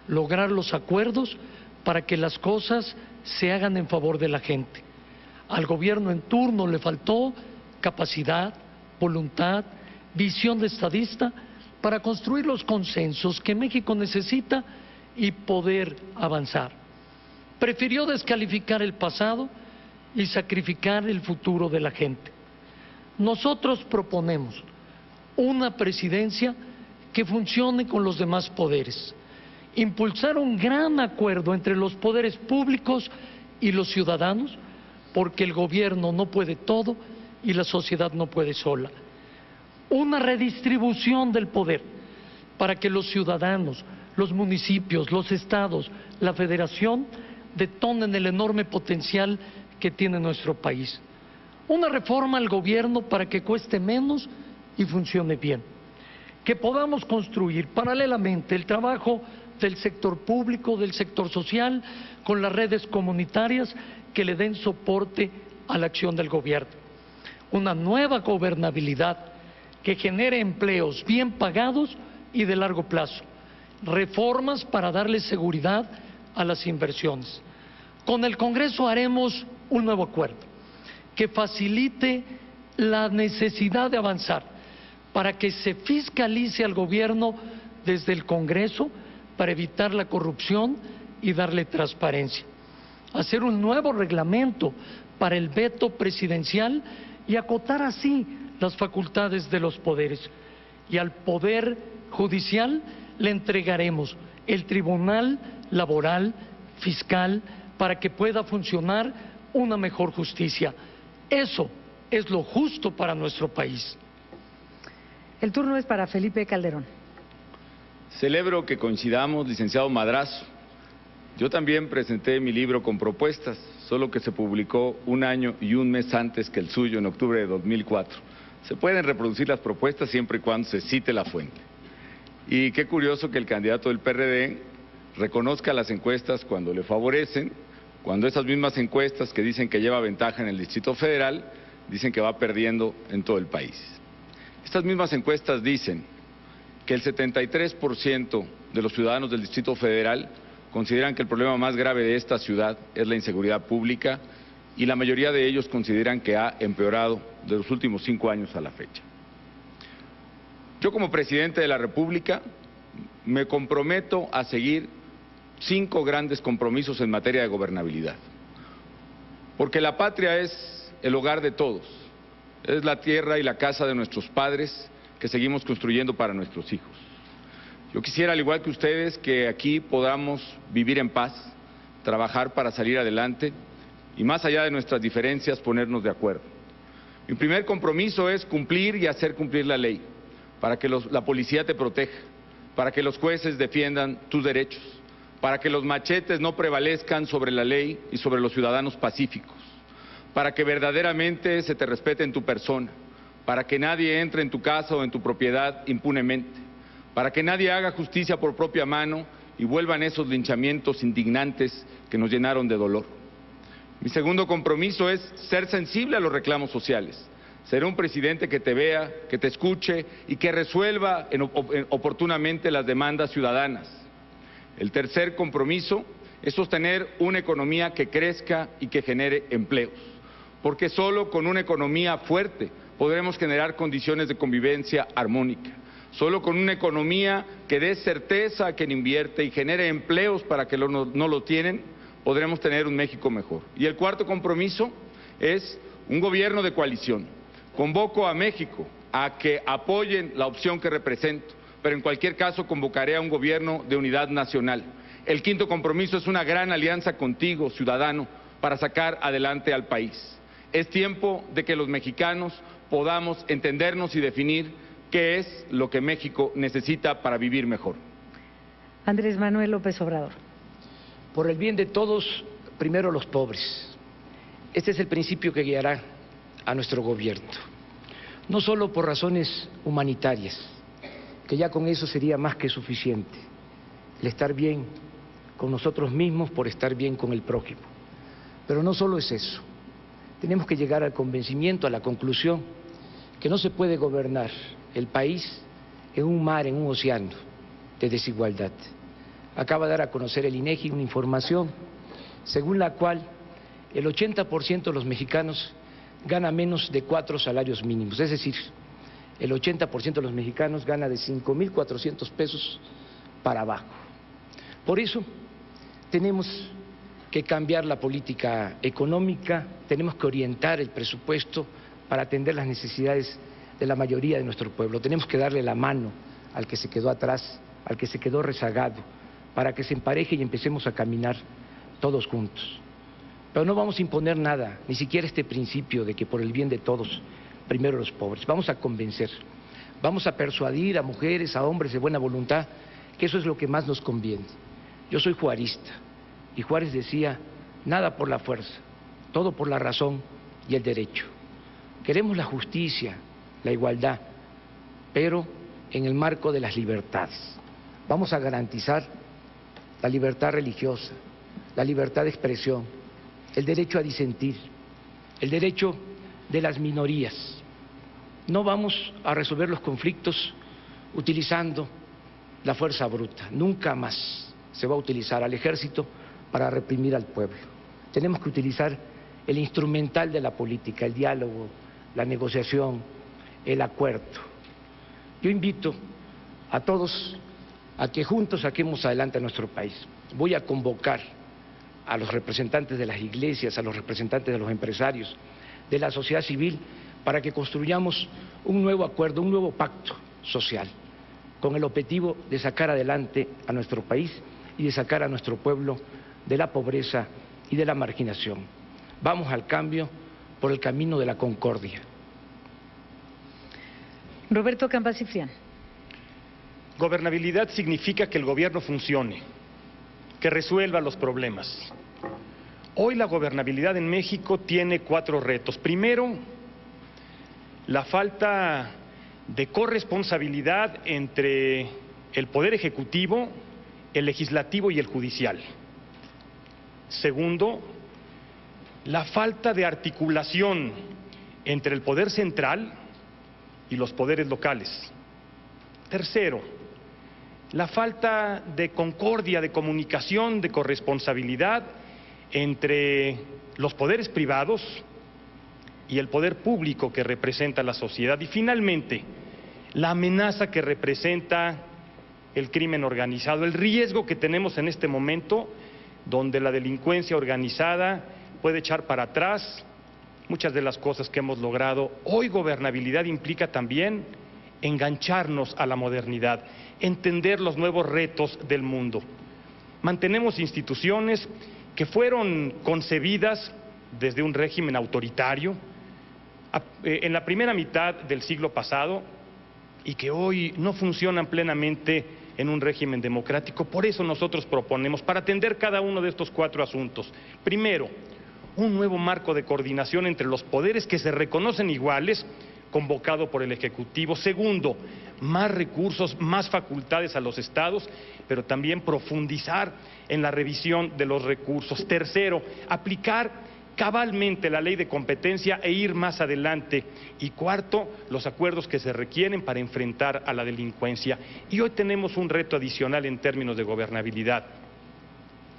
lograr los acuerdos para que las cosas se hagan en favor de la gente. Al gobierno en turno le faltó capacidad, voluntad, visión de estadista para construir los consensos que México necesita y poder avanzar. Prefirió descalificar el pasado y sacrificar el futuro de la gente. Nosotros proponemos una presidencia que funcione con los demás poderes, impulsar un gran acuerdo entre los poderes públicos y los ciudadanos, porque el gobierno no puede todo y la sociedad no puede sola. Una redistribución del poder para que los ciudadanos, los municipios, los estados, la federación detonen el enorme potencial que tiene nuestro país. Una reforma al gobierno para que cueste menos y funcione bien. Que podamos construir paralelamente el trabajo del sector público, del sector social, con las redes comunitarias que le den soporte a la acción del gobierno. Una nueva gobernabilidad que genere empleos bien pagados y de largo plazo. Reformas para darle seguridad a las inversiones. Con el Congreso haremos un nuevo acuerdo que facilite la necesidad de avanzar para que se fiscalice al gobierno desde el Congreso para evitar la corrupción y darle transparencia. Hacer un nuevo reglamento para el veto presidencial y acotar así las facultades de los poderes. Y al Poder Judicial le entregaremos el Tribunal Laboral, Fiscal, para que pueda funcionar una mejor justicia. Eso es lo justo para nuestro país. El turno es para Felipe Calderón. Celebro que coincidamos, licenciado Madrazo. Yo también presenté mi libro con propuestas, solo que se publicó 1 año y 1 mes antes que el suyo, en octubre de 2004. Se pueden reproducir las propuestas siempre y cuando se cite la fuente. Y qué curioso que el candidato del PRD reconozca las encuestas cuando le favorecen, cuando esas mismas encuestas que dicen que lleva ventaja en el Distrito Federal, dicen que va perdiendo en todo el país. Estas mismas encuestas dicen que el 73% de los ciudadanos del Distrito Federal consideran que el problema más grave de esta ciudad es la inseguridad pública y la mayoría de ellos consideran que ha empeorado de los últimos 5 años a la fecha. Yo, como presidente de la República, me comprometo a seguir 5 grandes compromisos en materia de gobernabilidad. Porque la patria es el hogar de todos, es la tierra y la casa de nuestros padres que seguimos construyendo para nuestros hijos. Yo quisiera, al igual que ustedes, que aquí podamos vivir en paz, trabajar para salir adelante y, más allá de nuestras diferencias, ponernos de acuerdo. Mi primer compromiso es cumplir y hacer cumplir la ley, para que la policía te proteja, para que los jueces defiendan tus derechos, para que los machetes no prevalezcan sobre la ley y sobre los ciudadanos pacíficos, para que verdaderamente se te respete en tu persona, para que nadie entre en tu casa o en tu propiedad impunemente, para que nadie haga justicia por propia mano y vuelvan esos linchamientos indignantes que nos llenaron de dolor. Mi segundo compromiso es ser sensible a los reclamos sociales. Seré un presidente que te vea, que te escuche y que resuelva oportunamente las demandas ciudadanas. El tercer compromiso es sostener una economía que crezca y que genere empleos, porque solo con una economía fuerte podremos generar condiciones de convivencia armónica. Solo con una economía que dé certeza a quien invierte y genere empleos para que no lo tienen, podremos tener un México mejor. Y el cuarto compromiso es un gobierno de coalición. Convoco a México a que apoyen la opción que represento, pero en cualquier caso convocaré a un gobierno de unidad nacional. El quinto compromiso es una gran alianza contigo, ciudadano, para sacar adelante al país. Es tiempo de que los mexicanos podamos entendernos y definir qué es lo que México necesita para vivir mejor. Andrés Manuel López Obrador. Por el bien de todos, primero los pobres. Este es el principio que guiará a nuestro gobierno. No solo por razones humanitarias, que ya con eso sería más que suficiente. El estar bien con nosotros mismos por estar bien con el prójimo. Pero no solo es eso. Tenemos que llegar al convencimiento, a la conclusión, que no se puede gobernar el país en un mar, en un océano de desigualdad. Acaba de dar a conocer el INEGI una información según la cual el 80% de los mexicanos gana menos de 4 salarios mínimos, es decir, el 80% de los mexicanos gana de 5,400 pesos para abajo. Por eso tenemos que cambiar la política económica, tenemos que orientar el presupuesto para atender las necesidades de la mayoría de nuestro pueblo. Tenemos que darle la mano al que se quedó atrás, al que se quedó rezagado, para que se empareje y empecemos a caminar todos juntos. Pero no vamos a imponer nada, ni siquiera este principio de que por el bien de todos, primero los pobres. Vamos a convencer, vamos a persuadir a mujeres, a hombres de buena voluntad, que eso es lo que más nos conviene. Yo soy juarista, y Juárez decía, nada por la fuerza, todo por la razón y el derecho. Queremos la justicia, la igualdad, pero en el marco de las libertades. Vamos a garantizar la libertad religiosa, la libertad de expresión, el derecho a disentir, el derecho de las minorías. No vamos a resolver los conflictos utilizando la fuerza bruta, nunca más se va a utilizar al ejército para reprimir al pueblo. Tenemos que utilizar el instrumental de la política, el diálogo, la negociación, el acuerdo. Yo invito a todos a que juntos saquemos adelante a nuestro país. Voy a convocar a los representantes de las iglesias, a los representantes de los empresarios, de la sociedad civil, para que construyamos un nuevo acuerdo, un nuevo pacto social, con el objetivo de sacar adelante a nuestro país y de sacar a nuestro pueblo de la pobreza y de la marginación. Vamos al cambio por el camino de la concordia. Roberto Campa Ciprián. Gobernabilidad significa que el gobierno funcione, que resuelva los problemas. Hoy la gobernabilidad en México tiene 4 retos. Primero, la falta de corresponsabilidad entre el Poder Ejecutivo, el Legislativo y el Judicial. Segundo, la falta de articulación entre el Poder Central y los poderes locales. Tercero, la falta de concordia, de comunicación, de corresponsabilidad entre los poderes privados y el poder público que representa la sociedad. Y finalmente, la amenaza que representa el crimen organizado, el riesgo que tenemos en este momento, donde la delincuencia organizada puede echar para atrás muchas de las cosas que hemos logrado. Hoy gobernabilidad implica también engancharnos a la modernidad, entender los nuevos retos del mundo. Mantenemos instituciones que fueron concebidas desde un régimen autoritario en la primera mitad del siglo pasado y que hoy no funcionan plenamente en un régimen democrático. Por eso nosotros proponemos, para atender cada uno de estos 4 asuntos, primero, un nuevo marco de coordinación entre los poderes que se reconocen iguales, convocado por el Ejecutivo. Segundo, más recursos, más facultades a los estados, pero también profundizar en la revisión de los recursos. Tercero, aplicar cabalmente la ley de competencia e ir más adelante. Y cuarto, los acuerdos que se requieren para enfrentar a la delincuencia. Y hoy tenemos un reto adicional en términos de gobernabilidad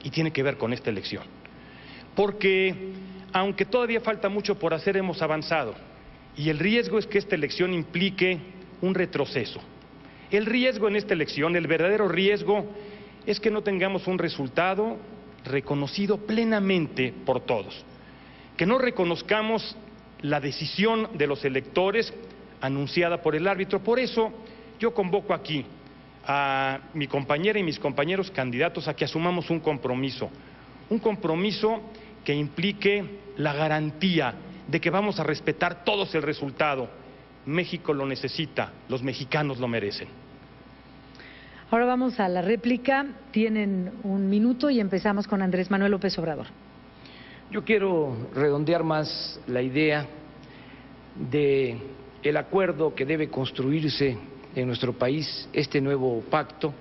y tiene que ver con esta elección. Porque aunque todavía falta mucho por hacer, hemos avanzado. Y el riesgo es que esta elección implique un retroceso. El riesgo en esta elección, el verdadero riesgo, es que no tengamos un resultado reconocido plenamente por todos. Que no reconozcamos la decisión de los electores anunciada por el árbitro. Por eso yo convoco aquí a mi compañera y mis compañeros candidatos a que asumamos un compromiso que implique la garantía de que vamos a respetar todos el resultado. México lo necesita, los mexicanos lo merecen. Ahora vamos a la réplica. Tienen 1 minuto y empezamos con Andrés Manuel López Obrador. Yo quiero redondear más la idea de el acuerdo que debe construirse en nuestro país, este nuevo pacto.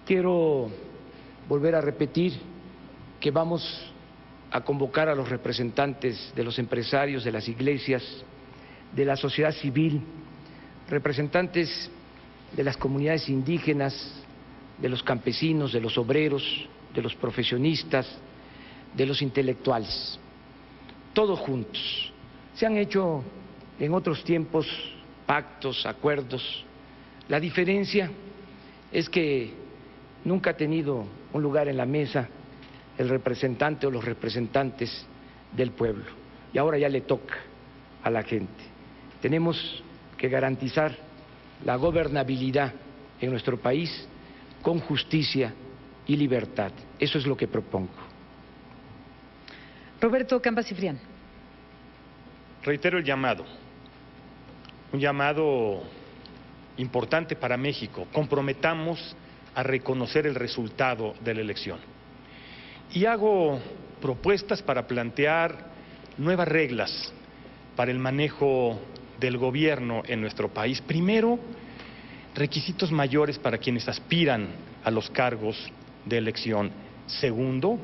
Quiero volver a repetir que vamos a convocar a los representantes de los empresarios, de las iglesias, de la sociedad civil, representantes de las comunidades indígenas, de los campesinos, de los obreros, de los profesionistas, de los intelectuales, todos juntos. Se han hecho en otros tiempos pactos, acuerdos. La diferencia es que nunca ha tenido un lugar en la mesa el representante o los representantes del pueblo. Y ahora ya le toca a la gente. Tenemos que garantizar la gobernabilidad en nuestro país con justicia y libertad. Eso es lo que propongo. Roberto Campa Ciprián. Reitero el llamado, un llamado importante para México. Comprometamos a reconocer el resultado de la elección. Y hago propuestas para plantear nuevas reglas para el manejo del gobierno en nuestro país. Primero, requisitos mayores para quienes aspiran a los cargos de elección. Segundo,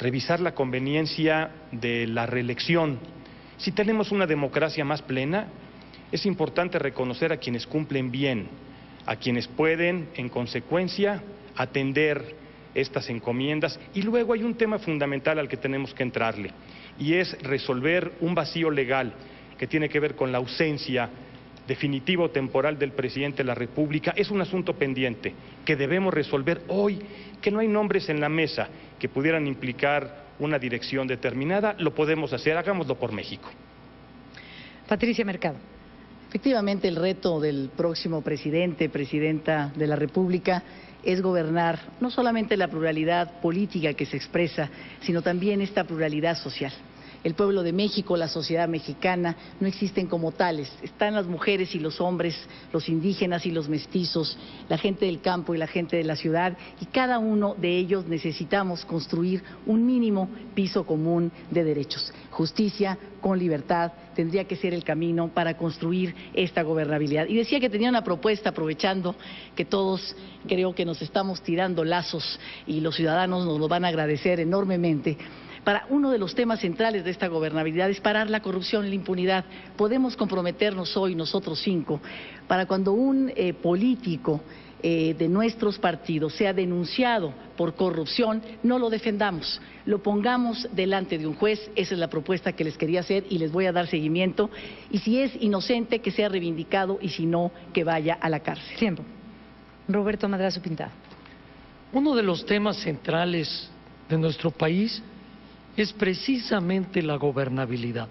revisar la conveniencia de la reelección. Si tenemos una democracia más plena, es importante reconocer a quienes cumplen bien, a quienes pueden, en consecuencia, atender estas encomiendas. Y luego hay un tema fundamental al que tenemos que entrarle, y es resolver un vacío legal que tiene que ver con la ausencia definitiva o temporal del presidente de la República. Es un asunto pendiente que debemos resolver hoy, que no hay nombres en la mesa que pudieran implicar una dirección determinada. Lo podemos hacer, hagámoslo por México. Patricia Mercado. Efectivamente, el reto del próximo presidenta de la República es gobernar no solamente la pluralidad política que se expresa, sino también esta pluralidad social. El pueblo de México, la sociedad mexicana, no existen como tales. Están las mujeres y los hombres, los indígenas y los mestizos, la gente del campo y la gente de la ciudad, y cada uno de ellos necesitamos construir un mínimo piso común de derechos. Justicia con libertad tendría que ser el camino para construir esta gobernabilidad. Y decía que tenía una propuesta, aprovechando que todos creo que nos estamos tirando lazos y los ciudadanos nos lo van a agradecer enormemente. Para uno de los temas centrales de esta gobernabilidad es parar la corrupción y la impunidad. Podemos comprometernos hoy, nosotros 5, para cuando un político de nuestros partidos sea denunciado por corrupción, no lo defendamos, lo pongamos delante de un juez. Esa es la propuesta que les quería hacer y les voy a dar seguimiento. Y si es inocente, que sea reivindicado, y si no, que vaya a la cárcel. Tiempo. Roberto Madrazo Pintado. Uno de los temas centrales de nuestro país es precisamente la gobernabilidad.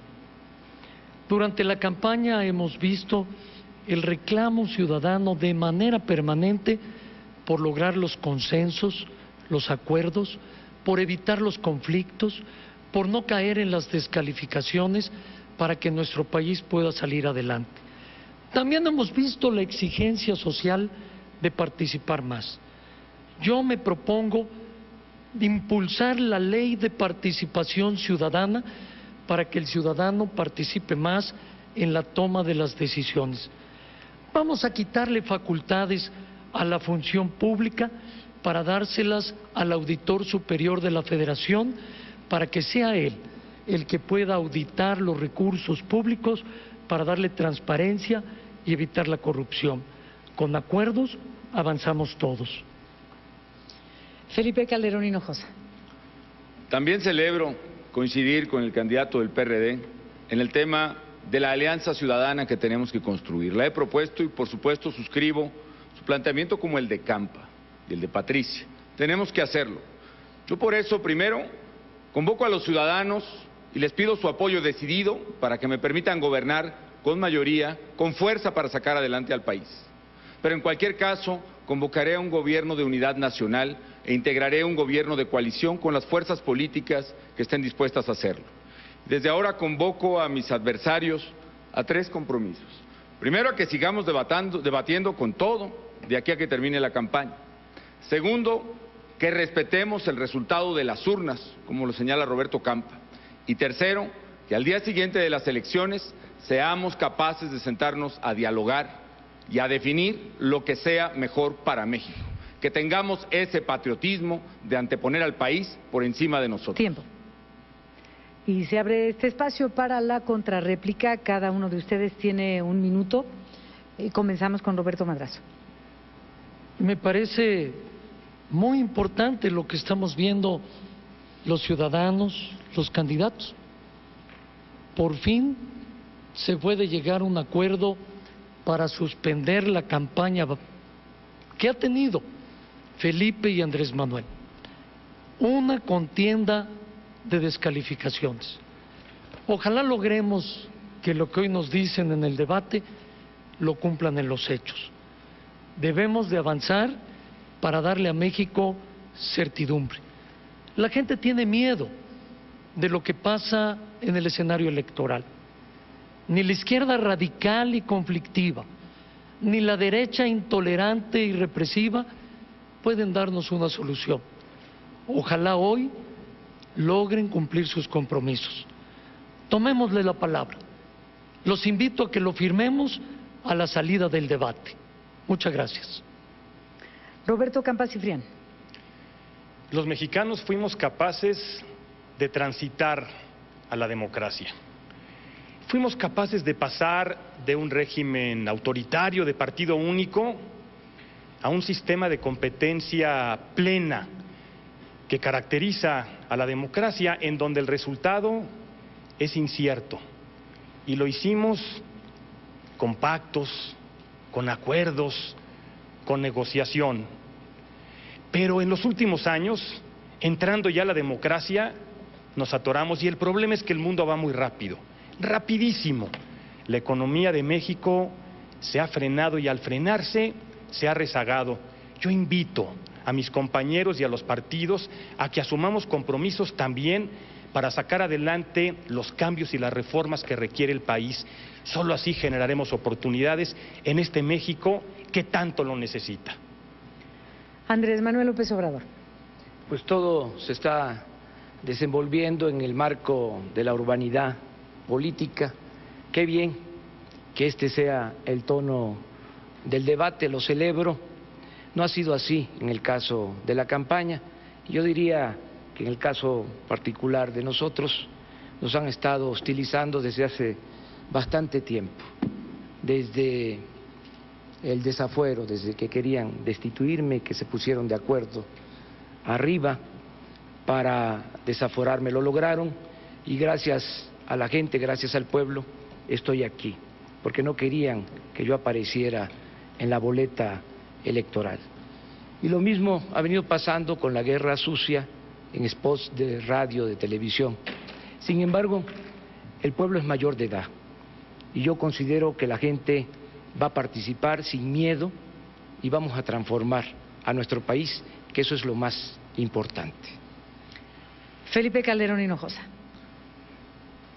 Durante la campaña hemos visto el reclamo ciudadano de manera permanente por lograr los consensos, los acuerdos, por evitar los conflictos, por no caer en las descalificaciones para que nuestro país pueda salir adelante. También hemos visto la exigencia social de participar más. Yo me propongo de impulsar la ley de participación ciudadana para que el ciudadano participe más en la toma de las decisiones. Vamos a quitarle facultades a la función pública para dárselas al auditor superior de la Federación, para que sea él el que pueda auditar los recursos públicos para darle transparencia y evitar la corrupción. Con acuerdos avanzamos todos. Felipe Calderón Hinojosa. También celebro coincidir con el candidato del PRD en el tema de la alianza ciudadana que tenemos que construir. La he propuesto y por supuesto suscribo su planteamiento como el de Campa y el de Patricia. Tenemos que hacerlo. Yo por eso primero convoco a los ciudadanos y les pido su apoyo decidido para que me permitan gobernar con mayoría, con fuerza para sacar adelante al país. Pero en cualquier caso, convocaré a un gobierno de unidad nacional e integraré un gobierno de coalición con las fuerzas políticas que estén dispuestas a hacerlo. Desde ahora convoco a mis adversarios a 3 compromisos. Primero, a que sigamos debatiendo con todo de aquí a que termine la campaña. Segundo, que respetemos el resultado de las urnas, como lo señala Roberto Campa. Y tercero, que al día siguiente de las elecciones seamos capaces de sentarnos a dialogar y a definir lo que sea mejor para México. Que tengamos ese patriotismo de anteponer al país por encima de nosotros. Tiempo. Y se abre este espacio para la contrarréplica. Cada uno de ustedes tiene 1 minuto. Comenzamos con Roberto Madrazo. Me parece muy importante lo que estamos viendo los ciudadanos, los candidatos. Por fin se puede llegar a un acuerdo para suspender la campaña que ha tenido Felipe y Andrés Manuel. Una contienda de descalificaciones. Ojalá logremos que lo que hoy nos dicen en el debate lo cumplan en los hechos. Debemos de avanzar para darle a México certidumbre. La gente tiene miedo de lo que pasa en el escenario electoral. Ni la izquierda radical y conflictiva, ni la derecha intolerante y represiva pueden darnos una solución. Ojalá hoy logren cumplir sus compromisos. Tomémosle la palabra. Los invito a que lo firmemos a la salida del debate. Muchas gracias. Roberto Campa Cifrián. Los mexicanos fuimos capaces de transitar a la democracia. Fuimos capaces de pasar de un régimen autoritario de partido único a un sistema de competencia plena que caracteriza a la democracia, en donde el resultado es incierto. Y lo hicimos con pactos, con acuerdos, con negociación. Pero en los últimos años, entrando ya a la democracia, nos atoramos, y el problema es que el mundo va muy rápido, rapidísimo. La economía de México se ha frenado y al frenarse se ha rezagado. Yo invito a mis compañeros y a los partidos a que asumamos compromisos también para sacar adelante los cambios y las reformas que requiere el país. Solo así generaremos oportunidades en este México que tanto lo necesita. Andrés Manuel López Obrador. Pues todo se está desenvolviendo en el marco de la urbanidad política. Qué bien que este sea el tono del debate, lo celebro. No ha sido así en el caso de la campaña. Yo diría que en el caso particular de nosotros nos han estado hostilizando desde hace bastante tiempo, desde el desafuero, desde que querían destituirme, que se pusieron de acuerdo arriba para desaforarme, lo lograron y gracias a la gente, gracias al pueblo, estoy aquí, porque no querían que yo apareciera en la boleta electoral. Y lo mismo ha venido pasando con la guerra sucia en spots de radio, de televisión. Sin embargo, el pueblo es mayor de edad y yo considero que la gente va a participar sin miedo y vamos a transformar a nuestro país, que eso es lo más importante. Felipe Calderón Hinojosa.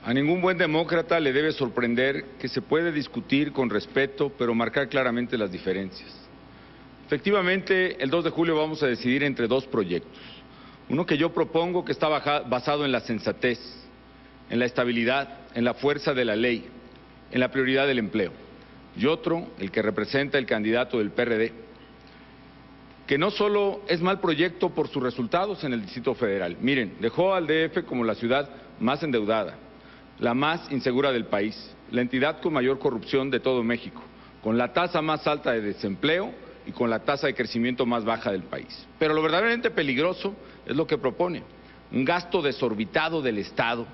A ningún buen demócrata le debe sorprender que se puede discutir con respeto, pero marcar claramente las diferencias. Efectivamente, el 2 de julio vamos a decidir entre dos proyectos. Uno que yo propongo que está basado en la sensatez, en la estabilidad, en la fuerza de la ley, en la prioridad del empleo. Y otro, el que representa el candidato del PRD, que no solo es mal proyecto por sus resultados en el Distrito Federal. Miren, dejó al DF como la ciudad más endeudada, la más insegura del país, la entidad con mayor corrupción de todo México, con la tasa más alta de desempleo y con la tasa de crecimiento más baja del país. Pero lo verdaderamente peligroso es lo que propone, un gasto desorbitado del Estado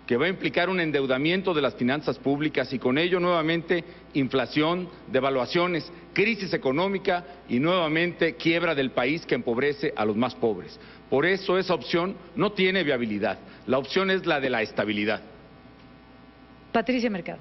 que va a implicar un endeudamiento de las finanzas públicas y con ello nuevamente inflación, devaluaciones, crisis económica y nuevamente quiebra del país que empobrece a los más pobres. Por eso esa opción no tiene viabilidad, la opción es la de la estabilidad. Patricia Mercado.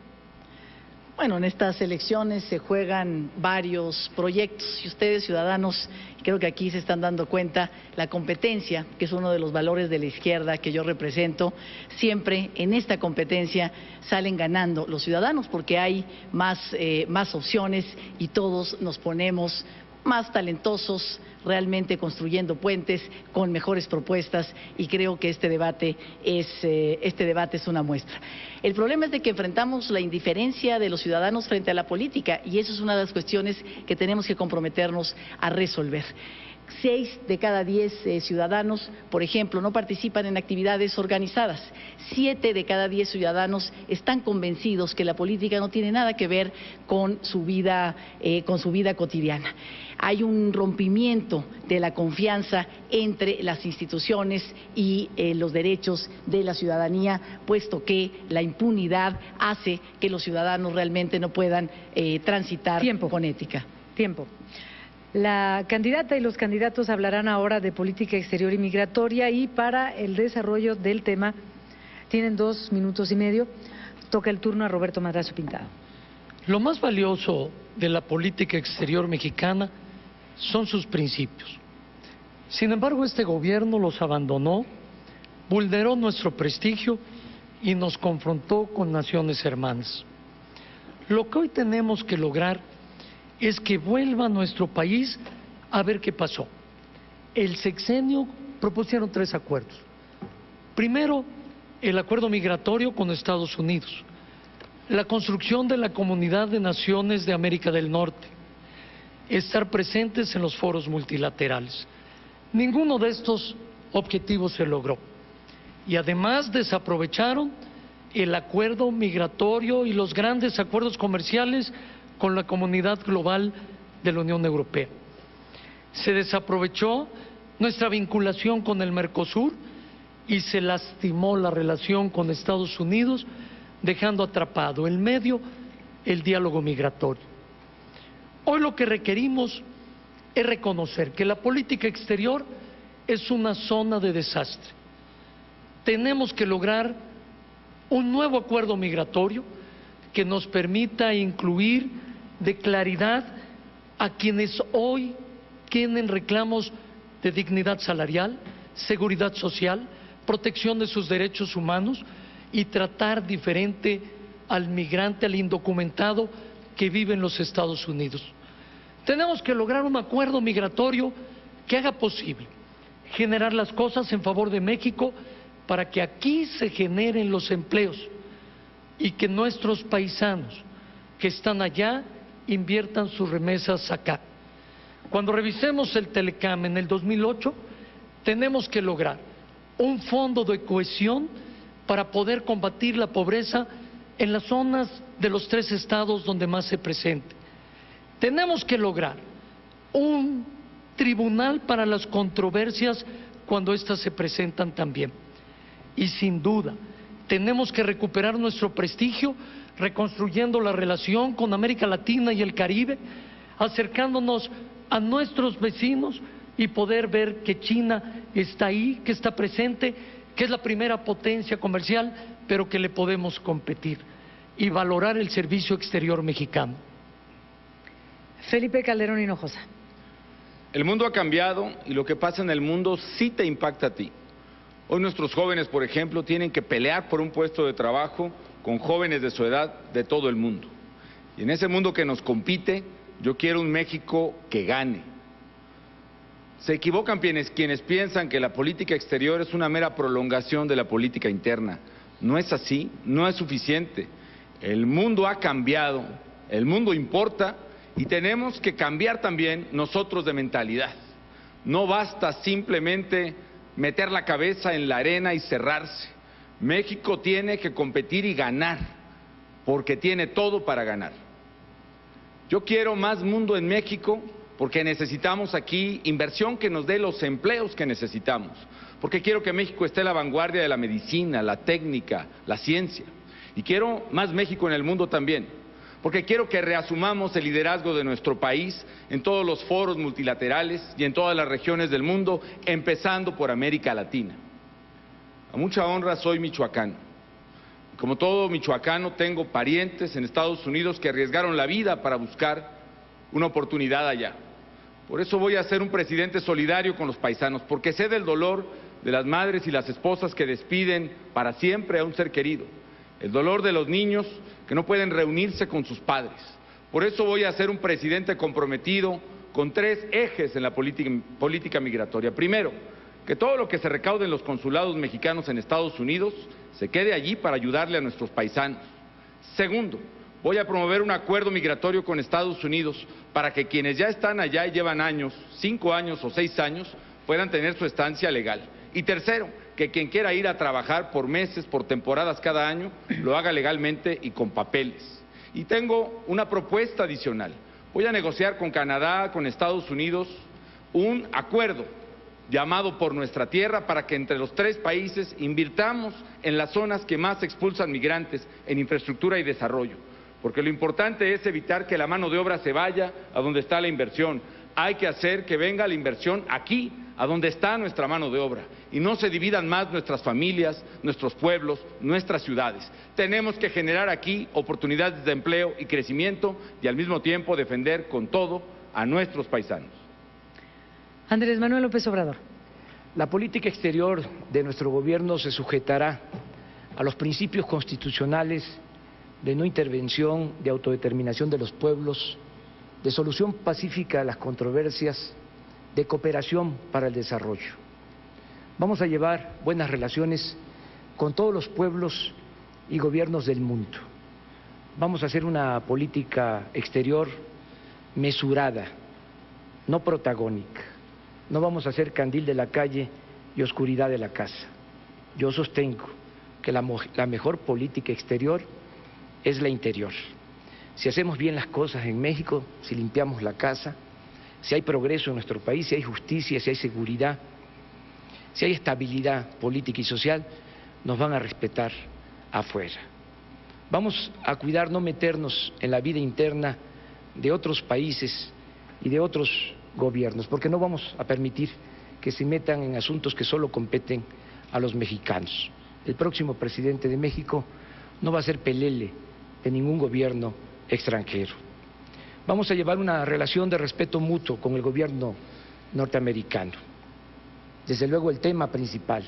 Bueno, en estas elecciones se juegan varios proyectos y ustedes, ciudadanos, creo que aquí se están dando cuenta la competencia, que es uno de los valores de la izquierda que yo represento. Siempre en esta competencia salen ganando los ciudadanos porque hay más opciones y todos nos ponemos más talentosos, realmente construyendo puentes con mejores propuestas y creo que este debate es una muestra. El problema es de que enfrentamos la indiferencia de los ciudadanos frente a la política y eso es una de las cuestiones que tenemos que comprometernos a resolver. 6 de cada 10 ciudadanos, por ejemplo, no participan en actividades organizadas. 7 de cada 10 ciudadanos están convencidos que la política no tiene nada que ver con su vida cotidiana. Hay un rompimiento de la confianza entre las instituciones y los derechos de la ciudadanía, puesto que la impunidad hace que los ciudadanos realmente no puedan transitar con ética. Tiempo. La candidata y los candidatos hablarán ahora de política exterior y migratoria y para el desarrollo del tema tienen 2 minutos y medio. Toca el turno a Roberto Madrazo Pintado. Lo más valioso de la política exterior mexicana son sus principios. Sin embargo, este gobierno los abandonó, vulneró nuestro prestigio y nos confrontó con naciones hermanas. Lo que hoy tenemos que lograr es que vuelva nuestro país a ver qué pasó. El sexenio propusieron 3 acuerdos. Primero, el acuerdo migratorio con Estados Unidos, la construcción de la Comunidad de Naciones de América del Norte, estar presentes en los foros multilaterales. Ninguno de estos objetivos se logró. Y además desaprovecharon el acuerdo migratorio y los grandes acuerdos comerciales con la comunidad global de la Unión Europea. Se desaprovechó nuestra vinculación con el Mercosur y se lastimó la relación con Estados Unidos, dejando atrapado en medio el diálogo migratorio. Hoy lo que requerimos es reconocer que la política exterior es una zona de desastre. Tenemos que lograr un nuevo acuerdo migratorio que nos permita incluir de claridad a quienes hoy tienen reclamos de dignidad salarial, seguridad social, protección de sus derechos humanos y tratar diferente al migrante, al indocumentado que vive en los Estados Unidos. Tenemos que lograr un acuerdo migratorio que haga posible generar las cosas en favor de México para que aquí se generen los empleos y que nuestros paisanos que están allá inviertan sus remesas acá. Cuando revisemos el Telecam en el 2008, tenemos que lograr un fondo de cohesión para poder combatir la pobreza en las zonas de los 3 estados donde más se presente. Tenemos que lograr un tribunal para las controversias cuando éstas se presentan también. Y sin duda, tenemos que recuperar nuestro prestigio reconstruyendo la relación con América Latina y el Caribe, acercándonos a nuestros vecinos y poder ver que China está ahí, que está presente, que es la primera potencia comercial, pero que le podemos competir, y valorar el servicio exterior mexicano. Felipe Calderón Hinojosa. El mundo ha cambiado y lo que pasa en el mundo sí te impacta a ti. Hoy nuestros jóvenes, por ejemplo, tienen que pelear por un puesto de trabajo con jóvenes de su edad de todo el mundo. Y en ese mundo que nos compite, yo quiero un México que gane. Se equivocan quienes piensan que la política exterior es una mera prolongación de la política interna. No es así, no es suficiente. El mundo ha cambiado, el mundo importa y tenemos que cambiar también nosotros de mentalidad. No basta simplemente meter la cabeza en la arena y cerrarse. México tiene que competir y ganar, porque tiene todo para ganar. Yo quiero más mundo en México porque necesitamos aquí inversión que nos dé los empleos que necesitamos, porque quiero que México esté a la vanguardia de la medicina, la técnica, la ciencia. Y quiero más México en el mundo también, porque quiero que reasumamos el liderazgo de nuestro país en todos los foros multilaterales y en todas las regiones del mundo, empezando por América Latina. A mucha honra soy michoacano. Como todo michoacano, tengo parientes en Estados Unidos que arriesgaron la vida para buscar una oportunidad allá. Por eso voy a ser un presidente solidario con los paisanos, porque sé del dolor de las madres y las esposas que despiden para siempre a un ser querido, el dolor de los niños que no pueden reunirse con sus padres. Por eso voy a ser un presidente comprometido con 3 ejes en la política migratoria. Primero, que todo lo que se recaude en los consulados mexicanos en Estados Unidos se quede allí para ayudarle a nuestros paisanos. Segundo, voy a promover un acuerdo migratorio con Estados Unidos para que quienes ya están allá y llevan años, 5 años o 6 años, puedan tener su estancia legal. Y tercero, que quien quiera ir a trabajar por meses, por temporadas cada año, lo haga legalmente y con papeles. Y tengo una propuesta adicional. Voy a negociar con Canadá, con Estados Unidos, un acuerdo llamado Por Nuestra Tierra para que entre los 3 países invirtamos en las zonas que más expulsan migrantes, en infraestructura y desarrollo. Porque lo importante es evitar que la mano de obra se vaya a donde está la inversión. Hay que hacer que venga la inversión aquí, a donde está nuestra mano de obra, y no se dividan más nuestras familias, nuestros pueblos, nuestras ciudades. Tenemos que generar aquí oportunidades de empleo y crecimiento y al mismo tiempo defender con todo a nuestros paisanos. Andrés Manuel López Obrador. La política exterior de nuestro gobierno se sujetará a los principios constitucionales de no intervención, de autodeterminación de los pueblos, de solución pacífica de las controversias, de cooperación para el desarrollo. Vamos a llevar buenas relaciones con todos los pueblos y gobiernos del mundo. Vamos a hacer una política exterior mesurada, no protagónica. No vamos a hacer candil de la calle y oscuridad de la casa. Yo sostengo que la mejor política exterior es la interior. Si hacemos bien las cosas en México, si limpiamos la casa, si hay progreso en nuestro país, si hay justicia, si hay seguridad, si hay estabilidad política y social, nos van a respetar afuera. Vamos a cuidar no meternos en la vida interna de otros países y de otros gobiernos, porque no vamos a permitir que se metan en asuntos que solo competen a los mexicanos. El próximo presidente de México no va a ser pelele de ningún gobierno extranjero. Vamos a llevar una relación de respeto mutuo con el gobierno norteamericano. Desde luego el tema principal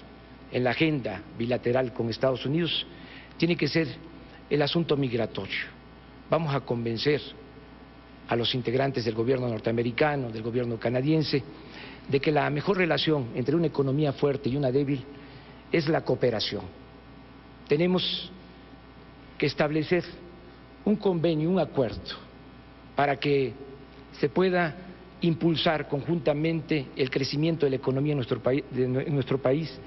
en la agenda bilateral con Estados Unidos tiene que ser el asunto migratorio. Vamos a convencer a los integrantes del gobierno norteamericano, del gobierno canadiense, de que la mejor relación entre una economía fuerte y una débil es la cooperación. Tenemos que establecer un convenio, un acuerdo, para que se pueda impulsar conjuntamente el crecimiento de la economía en nuestro país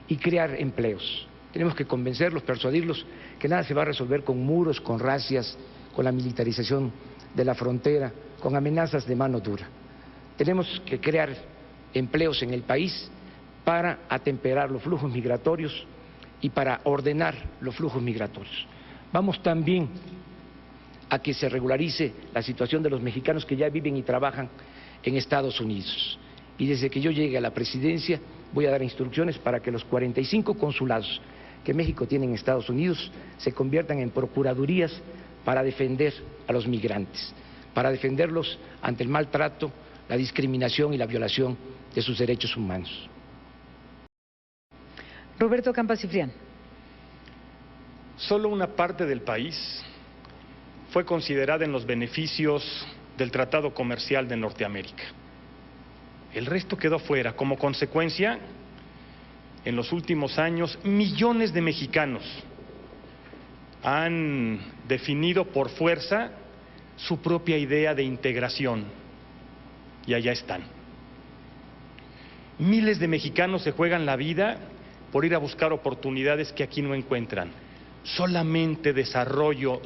y crear empleos. Tenemos que convencerlos, persuadirlos que nada se va a resolver con muros, con razias, con la militarización de la frontera, con amenazas de mano dura. Tenemos que crear empleos en el país para atemperar los flujos migratorios y para ordenar los flujos migratorios. Vamos también a que se regularice la situación de los mexicanos que ya viven y trabajan en Estados Unidos. Y desde que yo llegue a la presidencia voy a dar instrucciones para que los 45 consulados que México tiene en Estados Unidos se conviertan en procuradurías para defender a los migrantes, para defenderlos ante el maltrato, la discriminación y la violación de sus derechos humanos. Roberto Campa Cifrián. Solo una parte del país fue considerada en los beneficios del Tratado Comercial de Norteamérica. El resto quedó fuera. Como consecuencia, en los últimos años, millones de mexicanos han definido por fuerza su propia idea de integración y allá están. Miles de mexicanos se juegan la vida por ir a buscar oportunidades que aquí no encuentran. Solamente desarrollo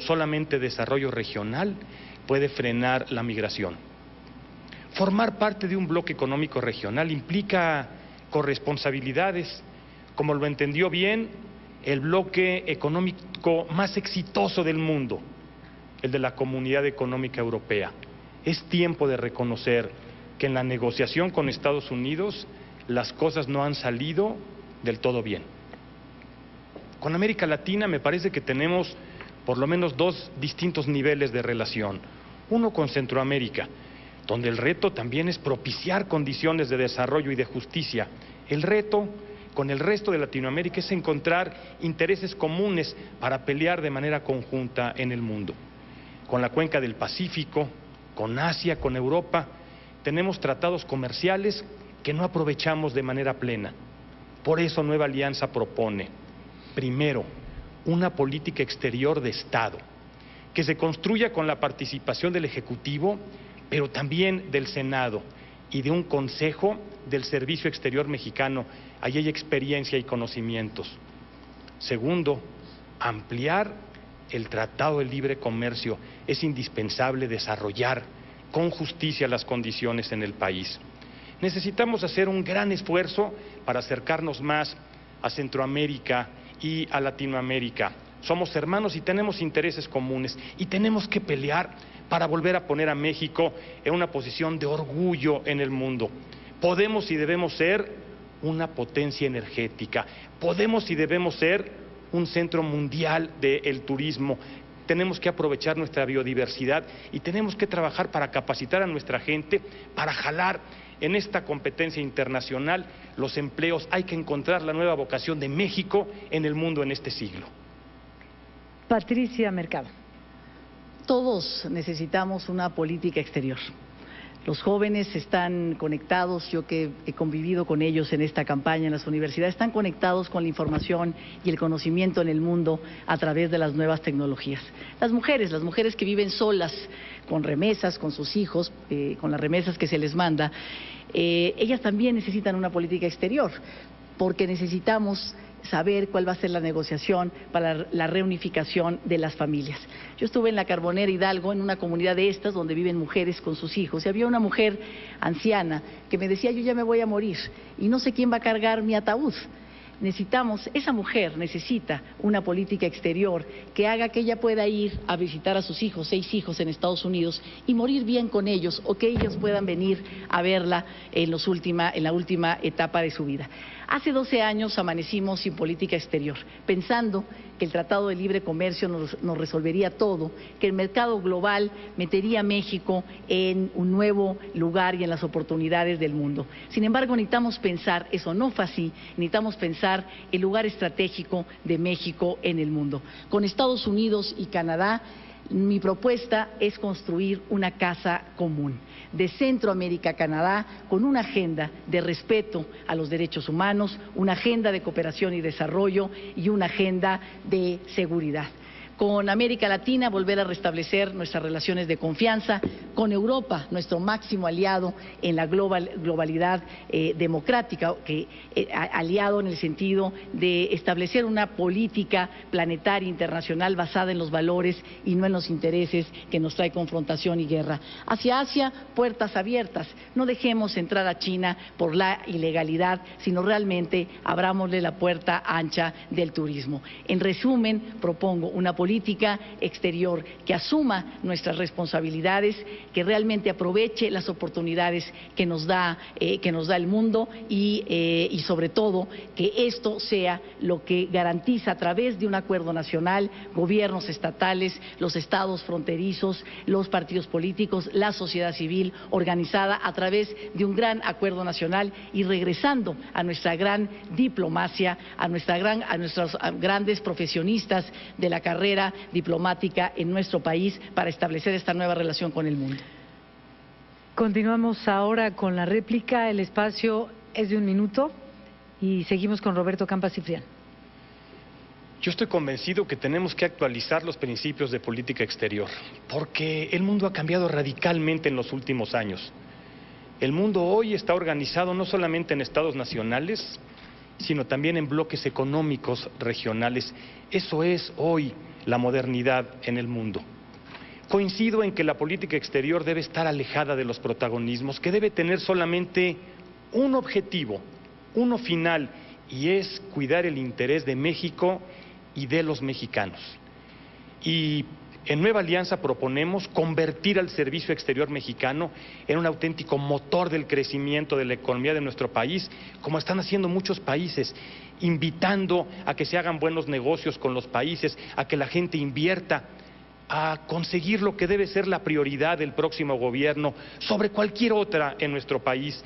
regional puede frenar la migración. Formar parte de un bloque económico regional implica corresponsabilidades, como lo entendió bien el bloque económico más exitoso del mundo, el de la Comunidad Económica Europea. Es tiempo de reconocer que en la negociación con Estados Unidos las cosas no han salido del todo bien. Con América Latina me parece que tenemos por lo menos dos distintos niveles de relación. Uno con Centroamérica, donde el reto también es propiciar condiciones de desarrollo y de justicia. El reto con el resto de Latinoamérica es encontrar intereses comunes para pelear de manera conjunta en el mundo. Con la cuenca del Pacífico, con Asia, con Europa, tenemos tratados comerciales que no aprovechamos de manera plena. Por eso Nueva Alianza propone, primero, una política exterior de Estado, que se construya con la participación del Ejecutivo, pero también del Senado y de un Consejo del Servicio Exterior Mexicano. Allí hay experiencia y conocimientos. Segundo, ampliar el Tratado de Libre Comercio. Es indispensable desarrollar con justicia las condiciones en el país. Necesitamos hacer un gran esfuerzo para acercarnos más a Centroamérica y a Latinoamérica. Somos hermanos y tenemos intereses comunes y tenemos que pelear para volver a poner a México en una posición de orgullo en el mundo. Podemos y debemos ser una potencia energética, podemos y debemos ser un centro mundial del turismo. Tenemos que aprovechar nuestra biodiversidad y tenemos que trabajar para capacitar a nuestra gente, para jalar en esta competencia internacional los empleos. Hay que encontrar la nueva vocación de México en el mundo en este siglo. Patricia Mercado. Todos necesitamos una política exterior. Los jóvenes están conectados, yo que he convivido con ellos en esta campaña en las universidades, están conectados con la información y el conocimiento en el mundo a través de las nuevas tecnologías. Las mujeres que viven solas, con remesas, con sus hijos, con las remesas que se les manda, ellas también necesitan una política exterior, porque necesitamos saber cuál va a ser la negociación para la reunificación de las familias. Yo estuve en la Carbonera Hidalgo, en una comunidad de estas donde viven mujeres con sus hijos, y había una mujer anciana que me decía: yo ya me voy a morir y no sé quién va a cargar mi ataúd. esa mujer necesita una política exterior que haga que ella pueda ir a visitar a sus hijos, 6 hijos en Estados Unidos, y morir bien con ellos, o que ellos puedan venir a verla en la última etapa de su vida. Hace 12 años amanecimos sin política exterior, pensando que el Tratado de Libre Comercio nos resolvería todo, que el mercado global metería a México en un nuevo lugar y en las oportunidades del mundo. Sin embargo, necesitamos pensar, eso no fue así, necesitamos pensar el lugar estratégico de México en el mundo. Con Estados Unidos y Canadá, mi propuesta es construir una casa común de Centroamérica a Canadá, con una agenda de respeto a los derechos humanos, una agenda de cooperación y desarrollo y una agenda de seguridad. Con América Latina, volver a restablecer nuestras relaciones de confianza, con Europa, nuestro máximo aliado en la globalidad democrática, aliado en el sentido de establecer una política planetaria internacional basada en los valores y no en los intereses que nos trae confrontación y guerra. Hacia Asia, puertas abiertas. No dejemos entrar a China por la ilegalidad, sino realmente abrámosle la puerta ancha del turismo. En resumen, propongo una política exterior que asuma nuestras responsabilidades, que realmente aproveche las oportunidades que nos da el mundo y sobre todo que esto sea lo que garantiza a través de un acuerdo nacional, gobiernos estatales, los estados fronterizos, los partidos políticos, la sociedad civil organizada a través de un gran acuerdo nacional y regresando a nuestra gran diplomacia, a nuestros grandes profesionistas de la carrera diplomática en nuestro país para establecer esta nueva relación con el mundo. Continuamos ahora con la réplica. El espacio es de 1 minuto y seguimos con Roberto Campa Ciprián. Yo estoy convencido que tenemos que actualizar los principios de política exterior, porque el mundo ha cambiado radicalmente en los últimos años. El mundo hoy está organizado no solamente en estados nacionales, sino también en bloques económicos regionales. Eso es hoy la modernidad en el mundo. Coincido en que la política exterior debe estar alejada de los protagonismos, que debe tener solamente un objetivo, uno final, y es cuidar el interés de México y de los mexicanos. Y en Nueva Alianza proponemos convertir al servicio exterior mexicano en un auténtico motor del crecimiento de la economía de nuestro país, como están haciendo muchos países, invitando a que se hagan buenos negocios con los países, a que la gente invierta, a conseguir lo que debe ser la prioridad del próximo gobierno sobre cualquier otra en nuestro país: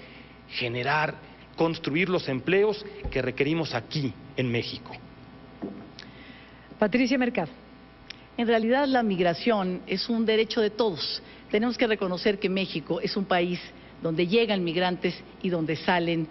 construir los empleos que requerimos aquí en México. Patricia Mercado. En realidad, la migración es un derecho de todos. Tenemos que reconocer que México es un país donde llegan migrantes y donde salen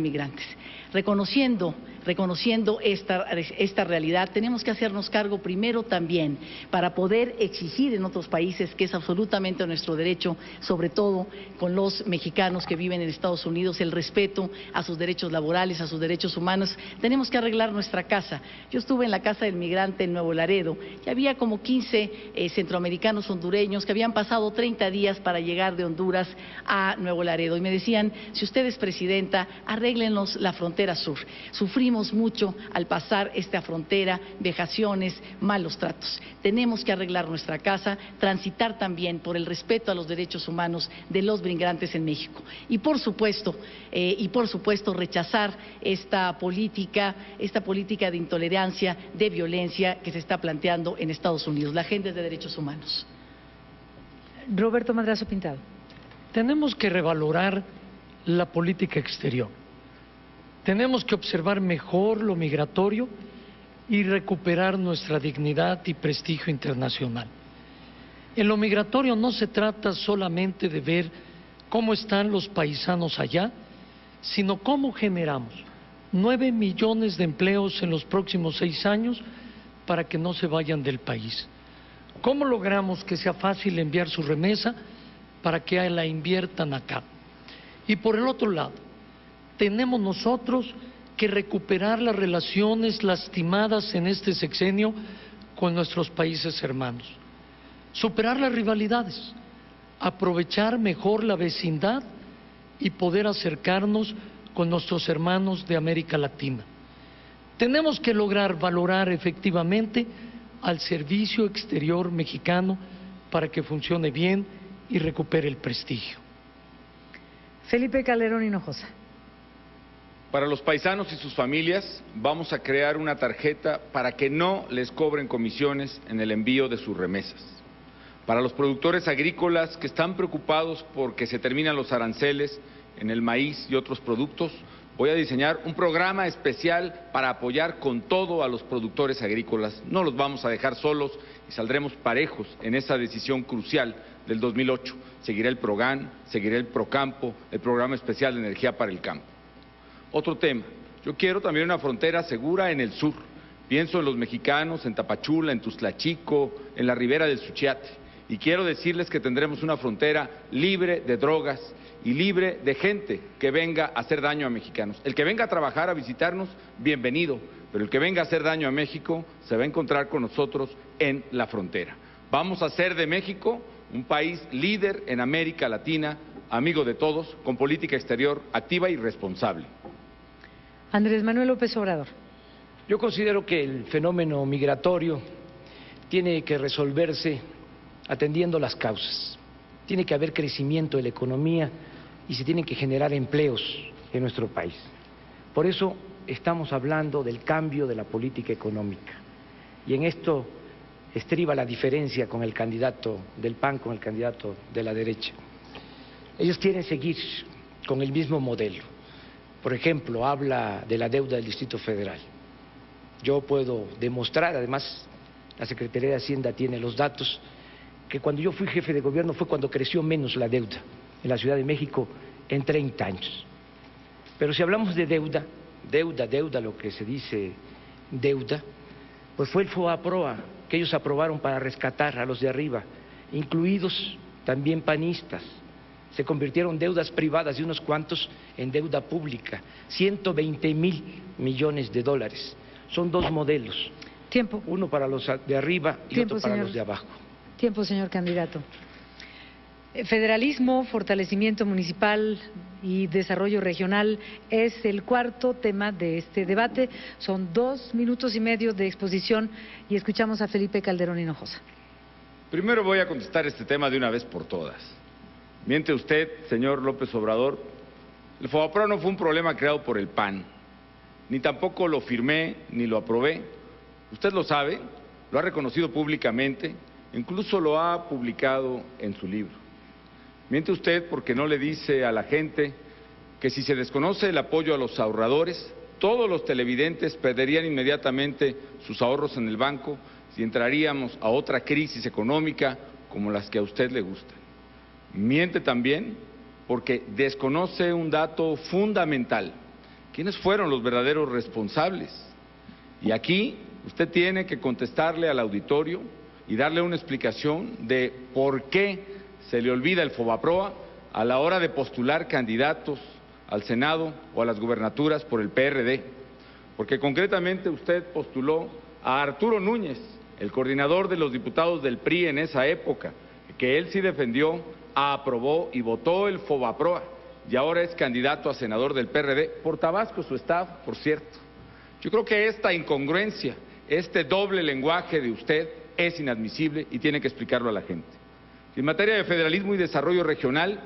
migrantes. Reconociendo esta realidad, tenemos que hacernos cargo primero también para poder exigir en otros países, que es absolutamente nuestro derecho, sobre todo con los mexicanos que viven en Estados Unidos, el respeto a sus derechos laborales, a sus derechos humanos. Tenemos que arreglar nuestra casa. Yo estuve en la Casa del Migrante en Nuevo Laredo y había como 15 centroamericanos hondureños que habían pasado 30 días para llegar de Honduras a Nuevo Laredo y me decían: si usted es presidenta, arréglenos la frontera sur. Sufrimos mucho al pasar esta frontera, vejaciones, malos tratos. Tenemos que arreglar nuestra casa, transitar también por el respeto a los derechos humanos de los migrantes en México. Y por supuesto, rechazar esta política de intolerancia, de violencia que se está planteando en Estados Unidos. La agenda es de derechos humanos. Roberto Madrazo Pintado. Tenemos que revalorar la política exterior. Tenemos que observar mejor lo migratorio y recuperar nuestra dignidad y prestigio internacional. En lo migratorio no se trata solamente de ver cómo están los paisanos allá, sino cómo generamos 9 millones de empleos en los próximos 6 años para que no se vayan del país. ¿Cómo logramos que sea fácil enviar su remesa para que la inviertan acá? Y por el otro lado, tenemos nosotros que recuperar las relaciones lastimadas en este sexenio con nuestros países hermanos, superar las rivalidades, aprovechar mejor la vecindad y poder acercarnos con nuestros hermanos de América Latina. Tenemos que lograr valorar efectivamente al servicio exterior mexicano para que funcione bien y recupere el prestigio. Felipe Calderón Hinojosa. Para los paisanos y sus familias vamos a crear una tarjeta para que no les cobren comisiones en el envío de sus remesas. Para los productores agrícolas que están preocupados porque se terminan los aranceles en el maíz y otros productos, voy a diseñar un programa especial para apoyar con todo a los productores agrícolas. No los vamos a dejar solos y saldremos parejos en esa decisión crucial del 2008. Seguirá el PROGAN, seguirá el PROCAMPO, el Programa Especial de Energía para el Campo. Otro tema, yo quiero también una frontera segura en el sur. Pienso en los mexicanos, en Tapachula, en Tuzlachico, en la ribera del Suchiate. Y quiero decirles que tendremos una frontera libre de drogas y libre de gente que venga a hacer daño a mexicanos. El que venga a trabajar, a visitarnos, bienvenido, pero el que venga a hacer daño a México se va a encontrar con nosotros en la frontera. Vamos a hacer de México un país líder en América Latina, amigo de todos, con política exterior activa y responsable. Andrés Manuel López Obrador. Yo considero que el fenómeno migratorio tiene que resolverse atendiendo las causas. Tiene que haber crecimiento de la economía y se tienen que generar empleos en nuestro país. Por eso estamos hablando del cambio de la política económica. Y en esto estriba la diferencia con el candidato del PAN, con el candidato de la derecha. Ellos quieren seguir con el mismo modelo. Por ejemplo, habla de la deuda del Distrito Federal. Yo puedo demostrar, además, la Secretaría de Hacienda tiene los datos, que cuando yo fui jefe de gobierno fue cuando creció menos la deuda en la Ciudad de México en 30 años. Pero si hablamos de deuda, lo que se dice deuda, pues fue el FOBAPROA que ellos aprobaron para rescatar a los de arriba, incluidos también panistas. Se convirtieron deudas privadas de unos cuantos en deuda pública, 120,000 millones de dólares. Son dos modelos. Tiempo. Uno para los de arriba y Tiempo, otro para señor. los de abajo. Tiempo, señor candidato. Federalismo, fortalecimiento municipal y desarrollo regional es el cuarto tema de este debate. Son 2 minutos y medio de exposición y escuchamos a Felipe Calderón Hinojosa. Primero voy a contestar este tema de una vez por todas. Miente usted, señor López Obrador, el FOBAPROA no fue un problema creado por el PAN, ni tampoco lo firmé ni lo aprobé. Usted lo sabe, lo ha reconocido públicamente, incluso lo ha publicado en su libro. Miente usted porque no le dice a la gente que si se desconoce el apoyo a los ahorradores, todos los televidentes perderían inmediatamente sus ahorros en el banco y entraríamos a otra crisis económica como las que a usted le gustan. Miente también porque desconoce un dato fundamental. ¿Quiénes fueron los verdaderos responsables? Y aquí usted tiene que contestarle al auditorio y darle una explicación de por qué se le olvida el FOBAPROA a la hora de postular candidatos al Senado o a las gubernaturas por el PRD. Porque concretamente usted postuló a Arturo Núñez, el coordinador de los diputados del PRI en esa época, que él sí defendió, aprobó y votó el FOBAPROA y ahora es candidato a senador del PRD por Tabasco, su estado, por cierto. Yo creo que esta incongruencia, este doble lenguaje de usted es inadmisible y tiene que explicarlo a la gente. En materia de federalismo y desarrollo regional,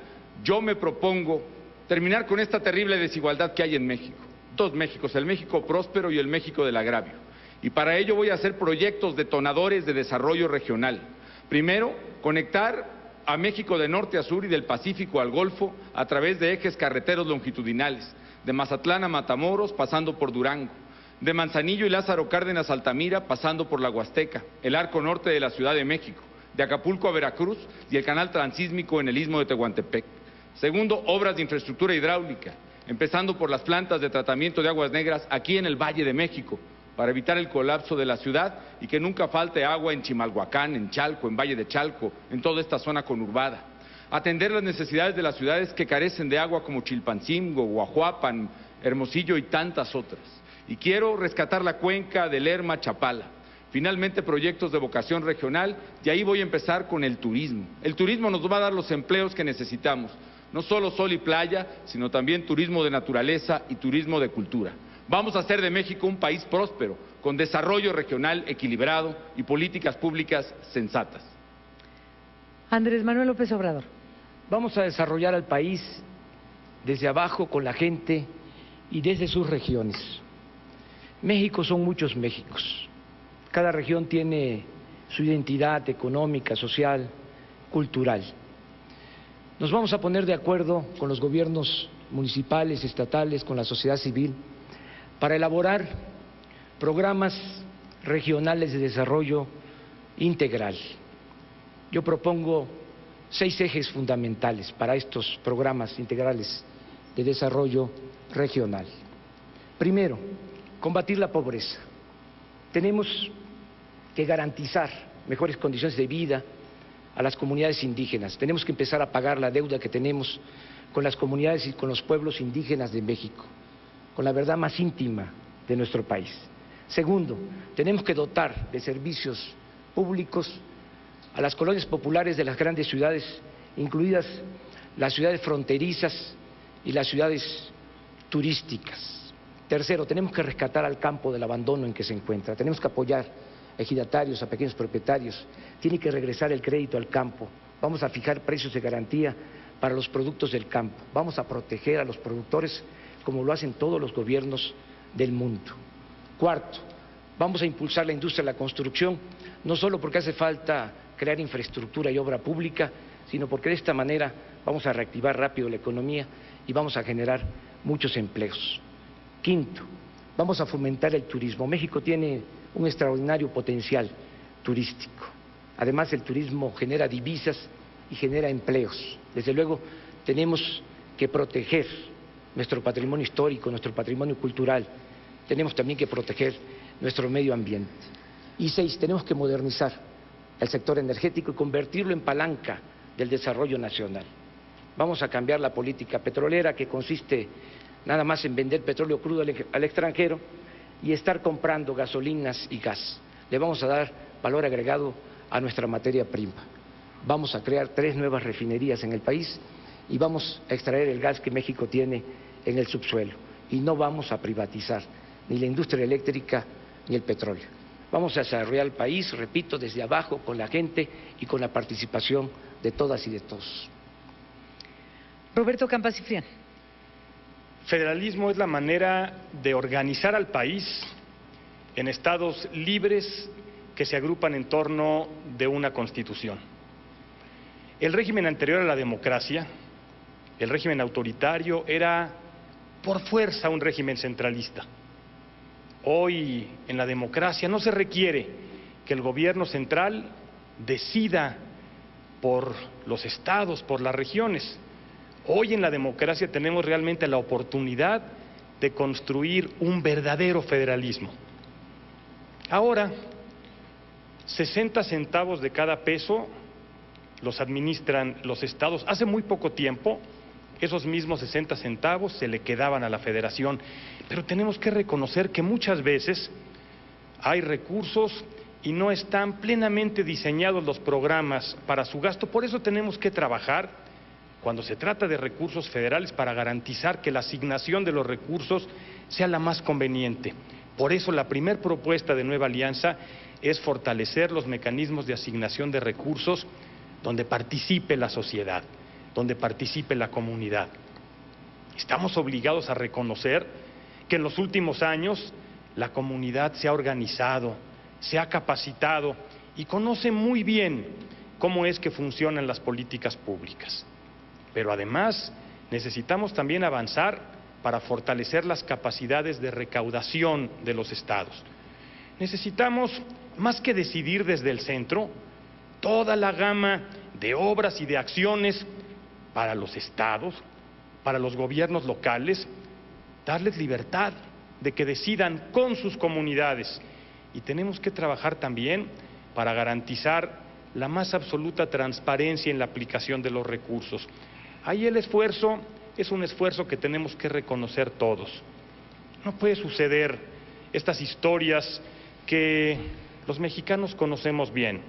yo me propongo terminar con esta terrible desigualdad que hay en México. Dos Méxicos, el México próspero y el México del agravio. Y para ello voy a hacer proyectos detonadores de desarrollo regional. Primero, conectar a México de norte a sur y del Pacífico al Golfo a través de ejes carreteros longitudinales, de Mazatlán a Matamoros pasando por Durango, de Manzanillo y Lázaro Cárdenas a Altamira pasando por la Huasteca, el arco norte de la Ciudad de México, de Acapulco a Veracruz y el canal transísmico en el istmo de Tehuantepec. Segundo, obras de infraestructura hidráulica, empezando por las plantas de tratamiento de aguas negras aquí en el Valle de México, para evitar el colapso de la ciudad y que nunca falte agua en Chimalhuacán, en Chalco, en Valle de Chalco, en toda esta zona conurbada. Atender las necesidades de las ciudades que carecen de agua como Chilpancingo, Guajuapan, Hermosillo y tantas otras. Y quiero rescatar la cuenca de Lerma-Chapala. Finalmente, proyectos de vocación regional y ahí voy a empezar con el turismo. El turismo nos va a dar los empleos que necesitamos. no solo sol y playa, sino también turismo de naturaleza y turismo de cultura. Vamos a hacer de México un país próspero, con desarrollo regional equilibrado y políticas públicas sensatas. Andrés Manuel López Obrador. Vamos a desarrollar al país desde abajo con la gente y desde sus regiones. México son muchos Méxicos. Cada región tiene su identidad económica, social, cultural. Nos vamos a poner de acuerdo con los gobiernos municipales, estatales, con la sociedad civil, para elaborar programas regionales de desarrollo integral. Yo propongo 6 ejes fundamentales para estos programas integrales de desarrollo regional. Primero, combatir la pobreza. Tenemos que garantizar mejores condiciones de vida a las comunidades indígenas. Tenemos que empezar a pagar la deuda que tenemos con las comunidades y con los pueblos indígenas de México, con la verdad más íntima de nuestro país. Segundo, tenemos que dotar de servicios públicos a las colonias populares de las grandes ciudades, incluidas las ciudades fronterizas y las ciudades turísticas. Tercero, tenemos que rescatar al campo del abandono en que se encuentra. Tenemos que apoyar a ejidatarios, a pequeños propietarios. Tiene que regresar el crédito al campo. Vamos a fijar precios de garantía para los productos del campo. Vamos a proteger a los productores como lo hacen todos los gobiernos del mundo. Cuarto, vamos a impulsar la industria de la construcción, no solo porque hace falta crear infraestructura y obra pública, sino porque de esta manera vamos a reactivar rápido la economía y vamos a generar muchos empleos. Quinto, vamos a fomentar el turismo. México tiene un extraordinario potencial turístico. Además, el turismo genera divisas y genera empleos. Desde luego, tenemos que proteger nuestro patrimonio histórico, nuestro patrimonio cultural. Tenemos también que proteger nuestro medio ambiente. Y 6, tenemos que modernizar el sector energético y convertirlo en palanca del desarrollo nacional. Vamos a cambiar la política petrolera, que consiste nada más en vender petróleo crudo al extranjero y estar comprando gasolinas y gas. Le vamos a dar valor agregado a nuestra materia prima. Vamos a crear 3 nuevas refinerías en el país y vamos a extraer el gas que México tiene en el subsuelo. Y no vamos a privatizar ni la industria eléctrica ni el petróleo. Vamos a desarrollar el país, repito, desde abajo, con la gente y con la participación de todas y de todos. Roberto Campa Cifrián. Federalismo es la manera de organizar al país en estados libres que se agrupan en torno de una constitución. El régimen anterior a la democracia, el régimen autoritario, era por fuerza un régimen centralista. Hoy, en la democracia, no se requiere que el gobierno central decida por los estados, por las regiones. Hoy en la democracia tenemos realmente la oportunidad de construir un verdadero federalismo. Ahora, 60 centavos de cada peso los administran los estados. Hace muy poco tiempo, esos mismos 60 centavos se le quedaban a la federación, pero tenemos que reconocer que muchas veces hay recursos y no están plenamente diseñados los programas para su gasto. Por eso tenemos que trabajar, cuando se trata de recursos federales, para garantizar que la asignación de los recursos sea la más conveniente. Por eso la primera propuesta de Nueva Alianza es fortalecer los mecanismos de asignación de recursos donde participe la sociedad, donde participe la comunidad. Estamos obligados a reconocer que en los últimos años la comunidad se ha organizado, se ha capacitado y conoce muy bien cómo es que funcionan las políticas públicas. Pero además necesitamos también avanzar para fortalecer las capacidades de recaudación de los estados. Necesitamos, más que decidir desde el centro, toda la gama de obras y de acciones para los estados, para los gobiernos locales, darles libertad de que decidan con sus comunidades. Y tenemos que trabajar también para garantizar la más absoluta transparencia en la aplicación de los recursos. Ahí el esfuerzo es un esfuerzo que tenemos que reconocer todos. No puede suceder estas historias que los mexicanos conocemos bien,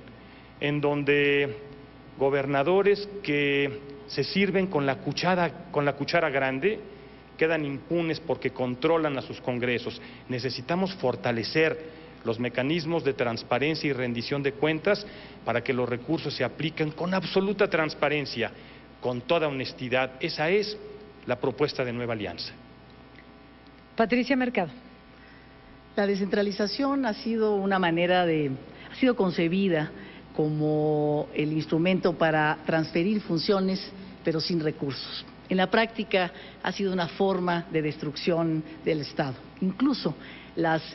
en donde gobernadores que se sirven con la cuchara grande, quedan impunes porque controlan a sus congresos. Necesitamos fortalecer los mecanismos de transparencia y rendición de cuentas para que los recursos se apliquen con absoluta transparencia, con toda honestidad. Esa es la propuesta de Nueva Alianza. Patricia Mercado. La descentralización ha sido ha sido concebida como el instrumento para transferir funciones, pero sin recursos. En la práctica ha sido una forma de destrucción del Estado. Incluso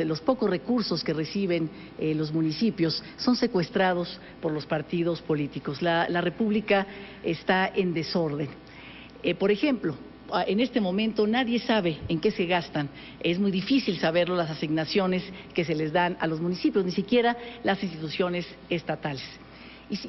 los pocos recursos que reciben los municipios son secuestrados por los partidos políticos. La República está en desorden. Por ejemplo, en este momento nadie sabe en qué se gastan. Es muy difícil saberlo, las asignaciones que se les dan a los municipios, ni siquiera las instituciones estatales.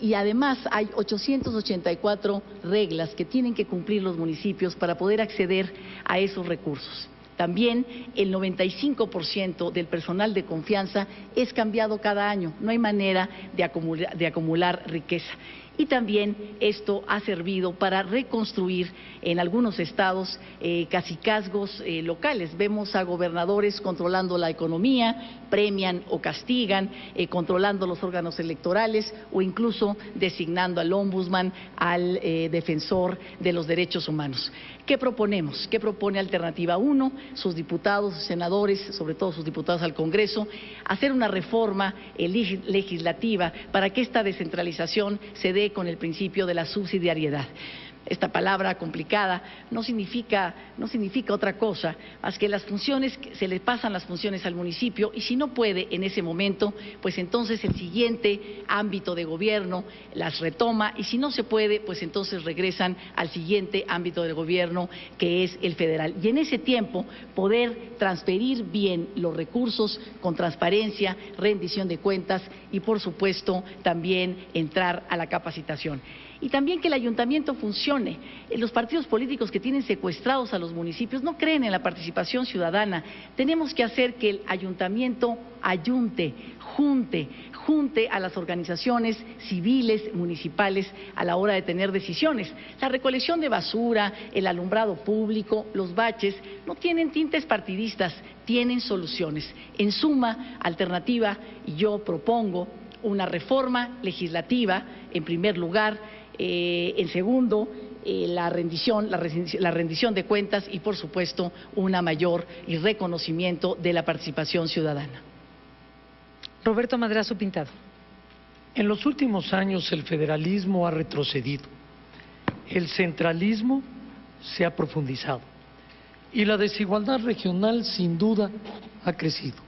Y además hay 884 reglas que tienen que cumplir los municipios para poder acceder a esos recursos. También el 95% del personal de confianza es cambiado cada año. No hay manera de acumular riqueza. Y también esto ha servido para reconstruir en algunos estados cacicazgos locales. Vemos a gobernadores controlando la economía, premian o castigan, controlando los órganos electorales o incluso designando al ombudsman, al defensor de los derechos humanos. ¿Qué proponemos? ¿Qué propone Alternativa 1? Sus diputados, sus senadores, sobre todo sus diputados al Congreso, hacer una reforma legislativa para que esta descentralización se dé con el principio de la subsidiariedad. Esta palabra complicada no significa otra cosa más que las funciones, se le pasan las funciones al municipio y si no puede en ese momento, pues entonces el siguiente ámbito de gobierno las retoma y si no se puede, pues entonces regresan al siguiente ámbito de gobierno que es el federal. Y en ese tiempo poder transferir bien los recursos con transparencia, rendición de cuentas y por supuesto también entrar a la capacitación. Y también que el ayuntamiento funcione. Los partidos políticos que tienen secuestrados a los municipios no creen en la participación ciudadana. Tenemos que hacer que el ayuntamiento junte a las organizaciones civiles, municipales, a la hora de tener decisiones. La recolección de basura, el alumbrado público, los baches, no tienen tintes partidistas, tienen soluciones. En suma, Alternativa, y yo propongo una reforma legislativa, en primer lugar, en segundo, la rendición de cuentas y, por supuesto, una mayor y reconocimiento de la participación ciudadana. Roberto Madrazo Pintado. En los últimos años el federalismo ha retrocedido, el centralismo se ha profundizado y la desigualdad regional sin duda ha crecido.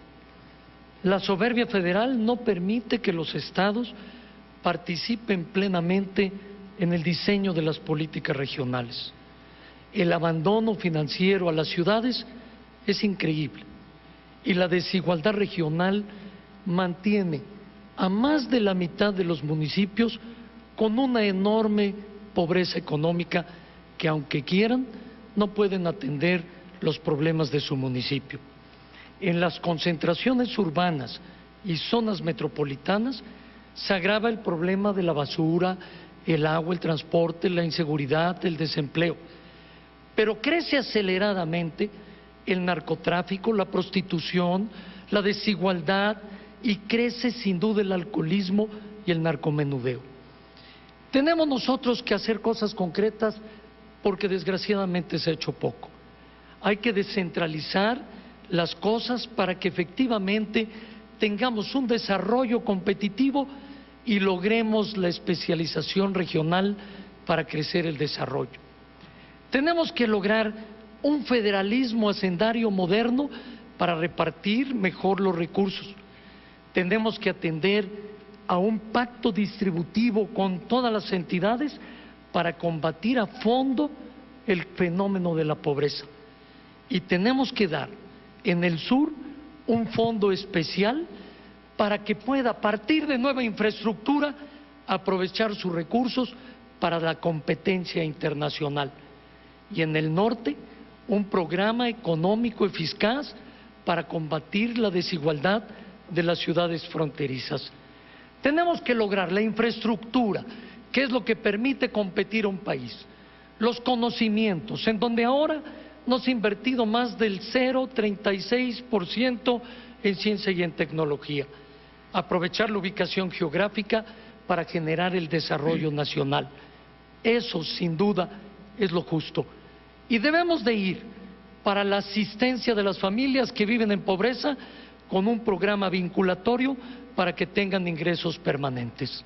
La soberbia federal no permite que los estados participen plenamente en el diseño de las políticas regionales. El abandono financiero a las ciudades es increíble y la desigualdad regional mantiene a más de la mitad de los municipios con una enorme pobreza económica que, aunque quieran, no pueden atender los problemas de su municipio. En las concentraciones urbanas y zonas metropolitanas se agrava el problema de la basura, el agua, el transporte, la inseguridad, el desempleo. Pero crece aceleradamente el narcotráfico, la prostitución, la desigualdad y crece sin duda el alcoholismo y el narcomenudeo. Tenemos nosotros que hacer cosas concretas porque desgraciadamente se ha hecho poco. Hay que descentralizar las cosas para que efectivamente tengamos un desarrollo competitivo y logremos la especialización regional para crecer el desarrollo. Tenemos que lograr un federalismo hacendario moderno para repartir mejor los recursos. Tenemos que atender a un pacto distributivo con todas las entidades para combatir a fondo el fenómeno de la pobreza. Y tenemos que dar en el sur un fondo especial para que pueda, a partir de nueva infraestructura, aprovechar sus recursos para la competencia internacional. Y en el norte, un programa económico eficaz para combatir la desigualdad de las ciudades fronterizas. Tenemos que lograr la infraestructura, que es lo que permite competir a un país. los conocimientos, en donde ahora nos ha invertido más del 0,36% en ciencia y en tecnología. Aprovechar la ubicación geográfica para generar el desarrollo nacional. Eso, sin duda, es lo justo. Y debemos de ir para la asistencia de las familias que viven en pobreza con un programa vinculatorio para que tengan ingresos permanentes.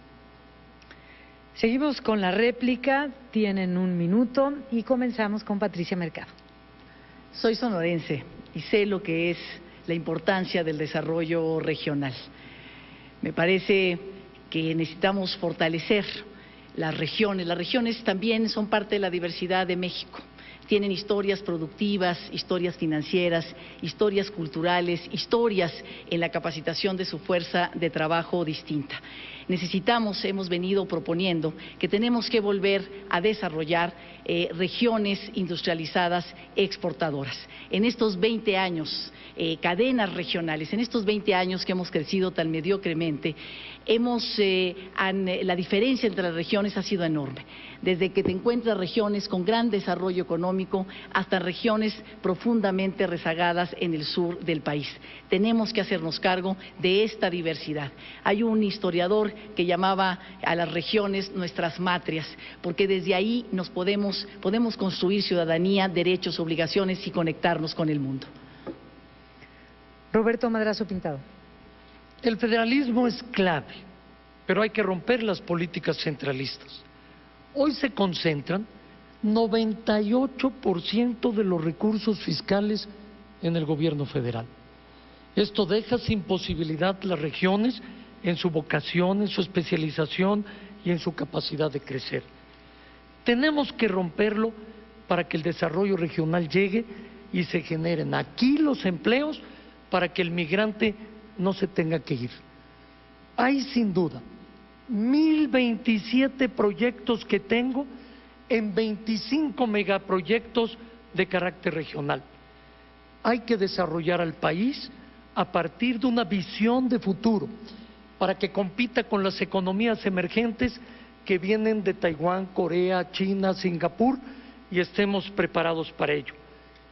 Seguimos con la réplica, tienen 1 minuto y comenzamos con Patricia Mercado. Soy sonorense y sé lo que es la importancia del desarrollo regional. Me parece que necesitamos fortalecer las regiones. Las regiones también son parte de la diversidad de México. Tienen historias productivas, historias financieras, historias culturales, historias en la capacitación de su fuerza de trabajo distinta. Necesitamos, hemos venido proponiendo, que tenemos que volver a desarrollar regiones industrializadas exportadoras. En estos 20 años, cadenas regionales, en estos 20 años que hemos crecido tan mediocremente, la diferencia entre las regiones ha sido enorme. Desde que te encuentras regiones con gran desarrollo económico hasta regiones profundamente rezagadas en el sur del país. Tenemos que hacernos cargo de esta diversidad. Hay un historiador que llamaba a las regiones nuestras matrias, porque desde ahí podemos construir ciudadanía, derechos, obligaciones y conectarnos con el mundo. Roberto Madrazo Pintado. El federalismo es clave, pero hay que romper las políticas centralistas. Hoy se concentran 98% de los recursos fiscales en el gobierno federal. Esto deja sin posibilidad las regiones en su vocación, en su especialización y en su capacidad de crecer. Tenemos que romperlo para que el desarrollo regional llegue y se generen aquí los empleos para que el migrante no se tenga que ir. Hay sin duda 1027 proyectos que tengo en 25 megaproyectos de carácter regional. Hay que desarrollar al país a partir de una visión de futuro para que compita con las economías emergentes que vienen de Taiwán, Corea, China, Singapur, y estemos preparados para ello.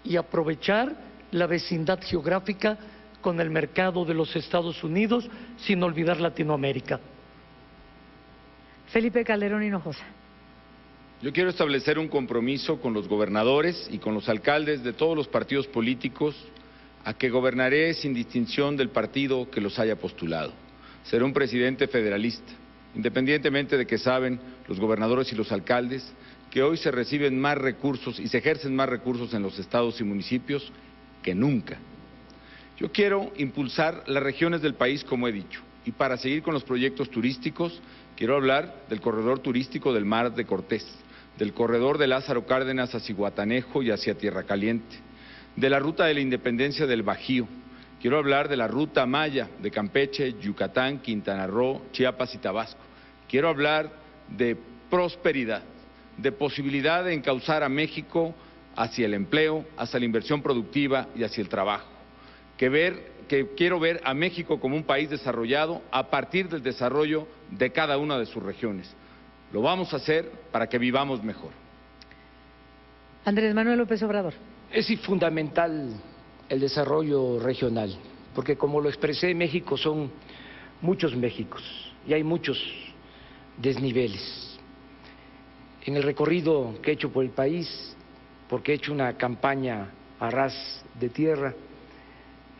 Y aprovechar la vecindad geográfica con el mercado de los Estados Unidos, sin olvidar Latinoamérica. Felipe Calderón Hinojosa. Yo quiero establecer un compromiso con los gobernadores y con los alcaldes de todos los partidos políticos a que gobernaré sin distinción del partido que los haya postulado. Seré un presidente federalista, independientemente de que saben los gobernadores y los alcaldes que hoy se reciben más recursos y se ejercen más recursos en los estados y municipios que nunca. Yo quiero impulsar las regiones del país, como he dicho, y para seguir con los proyectos turísticos, quiero hablar del corredor turístico del Mar de Cortés, del corredor de Lázaro Cárdenas hacia Zihuatanejo y hacia Tierra Caliente, de la ruta de la independencia del Bajío. Quiero hablar de la ruta Maya de Campeche, Yucatán, Quintana Roo, Chiapas y Tabasco. Quiero hablar de prosperidad, de posibilidad de encauzar a México hacia el empleo, hacia la inversión productiva y hacia el trabajo. Quiero ver a México como un país desarrollado a partir del desarrollo de cada una de sus regiones. Lo vamos a hacer para que vivamos mejor. Andrés Manuel López Obrador. Es fundamental el desarrollo regional, porque como lo expresé, México son muchos Méxicos y hay muchos desniveles. En el recorrido que he hecho por el país, porque he hecho una campaña a ras de tierra,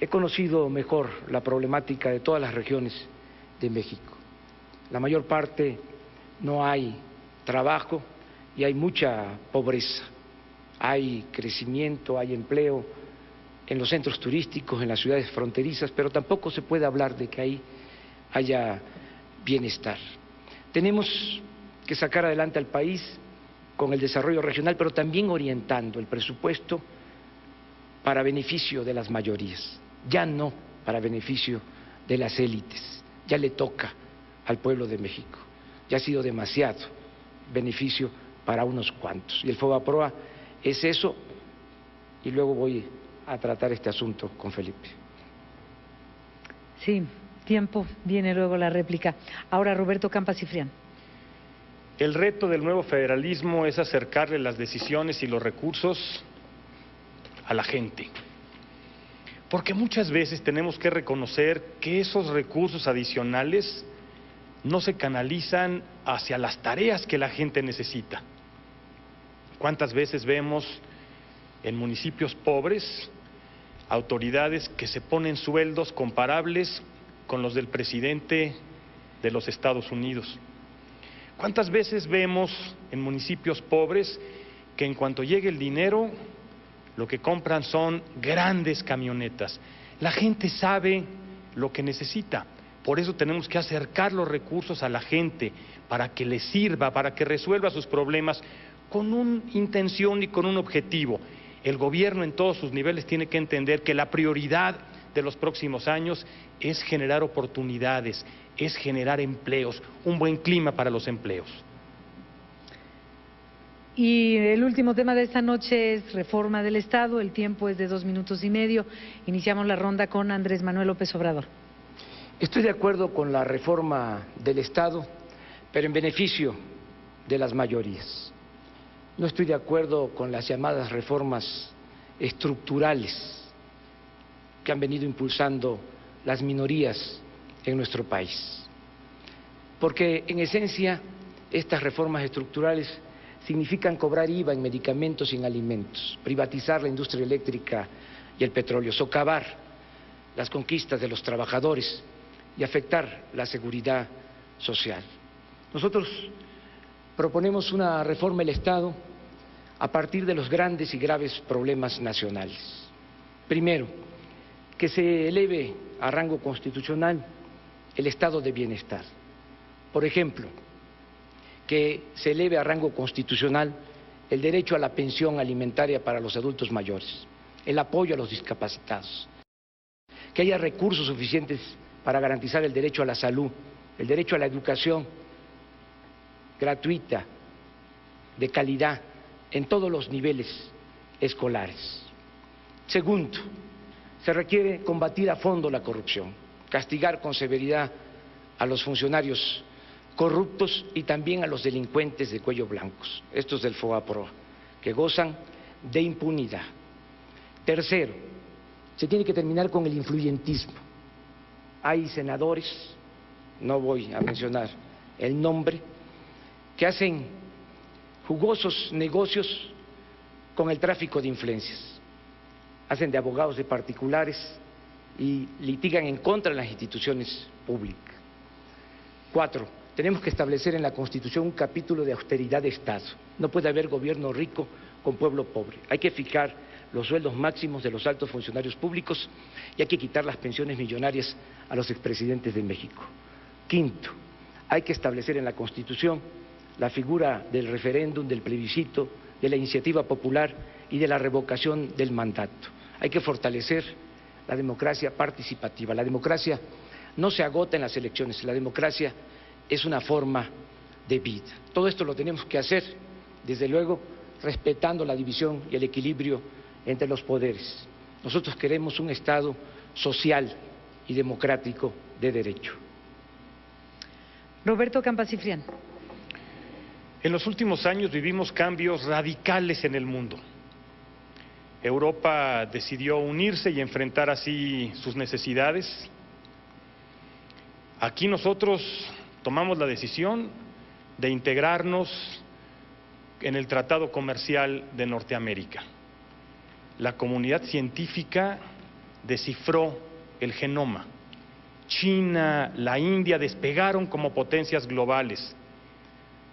he conocido mejor la problemática de todas las regiones de México. La mayor parte no hay trabajo y hay mucha pobreza. Hay crecimiento, hay empleo en los centros turísticos, en las ciudades fronterizas, pero tampoco se puede hablar de que ahí haya bienestar. Tenemos que sacar adelante al país con el desarrollo regional, pero también orientando el presupuesto para beneficio de las mayorías, ya no para beneficio de las élites. Ya le toca al pueblo de México, ya ha sido demasiado beneficio para unos cuantos. Y el FOBAPROA es eso, y luego voy a tratar este asunto con Felipe. Sí, tiempo, viene luego la réplica. Ahora Roberto Campa Cifrián. El reto del nuevo federalismo es acercarle las decisiones y los recursos a la gente. Porque muchas veces tenemos que reconocer que esos recursos adicionales no se canalizan hacia las tareas que la gente necesita. ¿Cuántas veces vemos en municipios pobres autoridades que se ponen sueldos comparables con los del presidente de los Estados Unidos? ¿Cuántas veces vemos en municipios pobres que en cuanto llegue el dinero, lo que compran son grandes camionetas? La gente sabe lo que necesita, por eso tenemos que acercar los recursos a la gente para que les sirva, para que resuelva sus problemas con una intención y con un objetivo. El gobierno en todos sus niveles tiene que entender que la prioridad de los próximos años es generar oportunidades, es generar empleos, un buen clima para los empleos. Y el último tema de esta noche es reforma del Estado. El tiempo es de 2 minutos y medio. Iniciamos la ronda con Andrés Manuel López Obrador. Estoy de acuerdo con la reforma del Estado, pero en beneficio de las mayorías. No estoy de acuerdo con las llamadas reformas estructurales que han venido impulsando las minorías en nuestro país. Porque en esencia estas reformas estructurales significan cobrar IVA en medicamentos y en alimentos, privatizar la industria eléctrica y el petróleo, socavar las conquistas de los trabajadores y afectar la seguridad social. Nosotros proponemos una reforma del Estado a partir de los grandes y graves problemas nacionales. Primero, que se eleve a rango constitucional el estado de bienestar. Por ejemplo, que se eleve a rango constitucional el derecho a la pensión alimentaria para los adultos mayores, el apoyo a los discapacitados, que haya recursos suficientes para garantizar el derecho a la salud, el derecho a la educación gratuita, de calidad, en todos los niveles escolares. Segundo, se requiere combatir a fondo la corrupción, castigar con severidad a los funcionarios corruptos y también a los delincuentes de cuello blancos, estos del FOAPROA, que gozan de impunidad. Tercero, se tiene que terminar con el influyentismo. Hay senadores, no voy a mencionar el nombre, que hacen jugosos negocios con el tráfico de influencias. Hacen de abogados de particulares y litigan en contra de las instituciones públicas. 4, tenemos que establecer en la Constitución un capítulo de austeridad de Estado. No puede haber gobierno rico con pueblo pobre. Hay que fijar los sueldos máximos de los altos funcionarios públicos y hay que quitar las pensiones millonarias a los expresidentes de México. 5, hay que establecer en la Constitución la figura del referéndum, del plebiscito, de la iniciativa popular y de la revocación del mandato. Hay que fortalecer la democracia participativa. La democracia no se agota en las elecciones, la democracia es una forma de vida. Todo esto lo tenemos que hacer, desde luego, respetando la división y el equilibrio entre los poderes. Nosotros queremos un Estado social y democrático de derecho. Roberto Campa Cifrián. En los últimos años vivimos cambios radicales en el mundo. Europa decidió unirse y enfrentar así sus necesidades. Aquí nosotros tomamos la decisión de integrarnos en el Tratado Comercial de Norteamérica. La comunidad científica descifró el genoma. China, la India despegaron como potencias globales.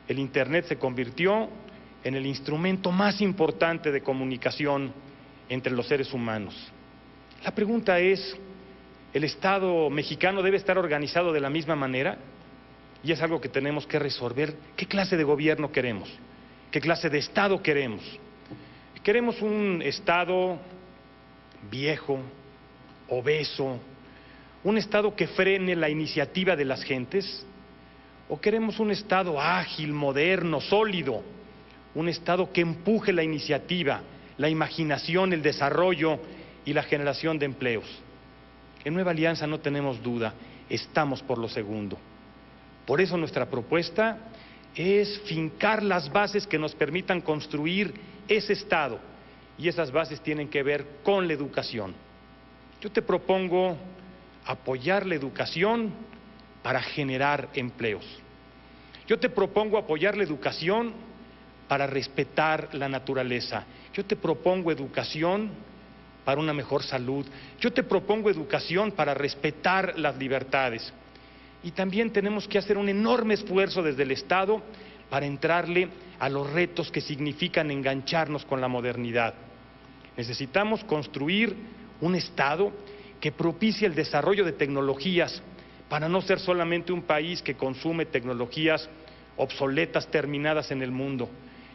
El Internet se convirtió en el instrumento más importante de comunicación entre los seres humanos. La pregunta es, ¿el Estado mexicano debe estar organizado de la misma manera? Y es algo que tenemos que resolver. ¿Qué clase de gobierno queremos? ¿Qué clase de Estado queremos? ¿Queremos un Estado viejo, obeso, un Estado que frene la iniciativa de las gentes? ¿O queremos un Estado ágil, moderno, sólido? Un Estado que empuje la iniciativa, la imaginación, el desarrollo y la generación de empleos. En Nueva Alianza no tenemos duda, estamos por lo segundo. Por eso nuestra propuesta es fincar las bases que nos permitan construir ese Estado, y esas bases tienen que ver con la educación. Yo te propongo apoyar la educación para generar empleos. Yo te propongo apoyar la educación para respetar la naturaleza. Yo te propongo educación para una mejor salud. Yo te propongo educación para respetar las libertades. Y también tenemos que hacer un enorme esfuerzo desde el Estado para entrarle a los retos que significan engancharnos con la modernidad. Necesitamos construir un Estado que propicie el desarrollo de tecnologías para no ser solamente un país que consume tecnologías obsoletas, terminadas en el mundo.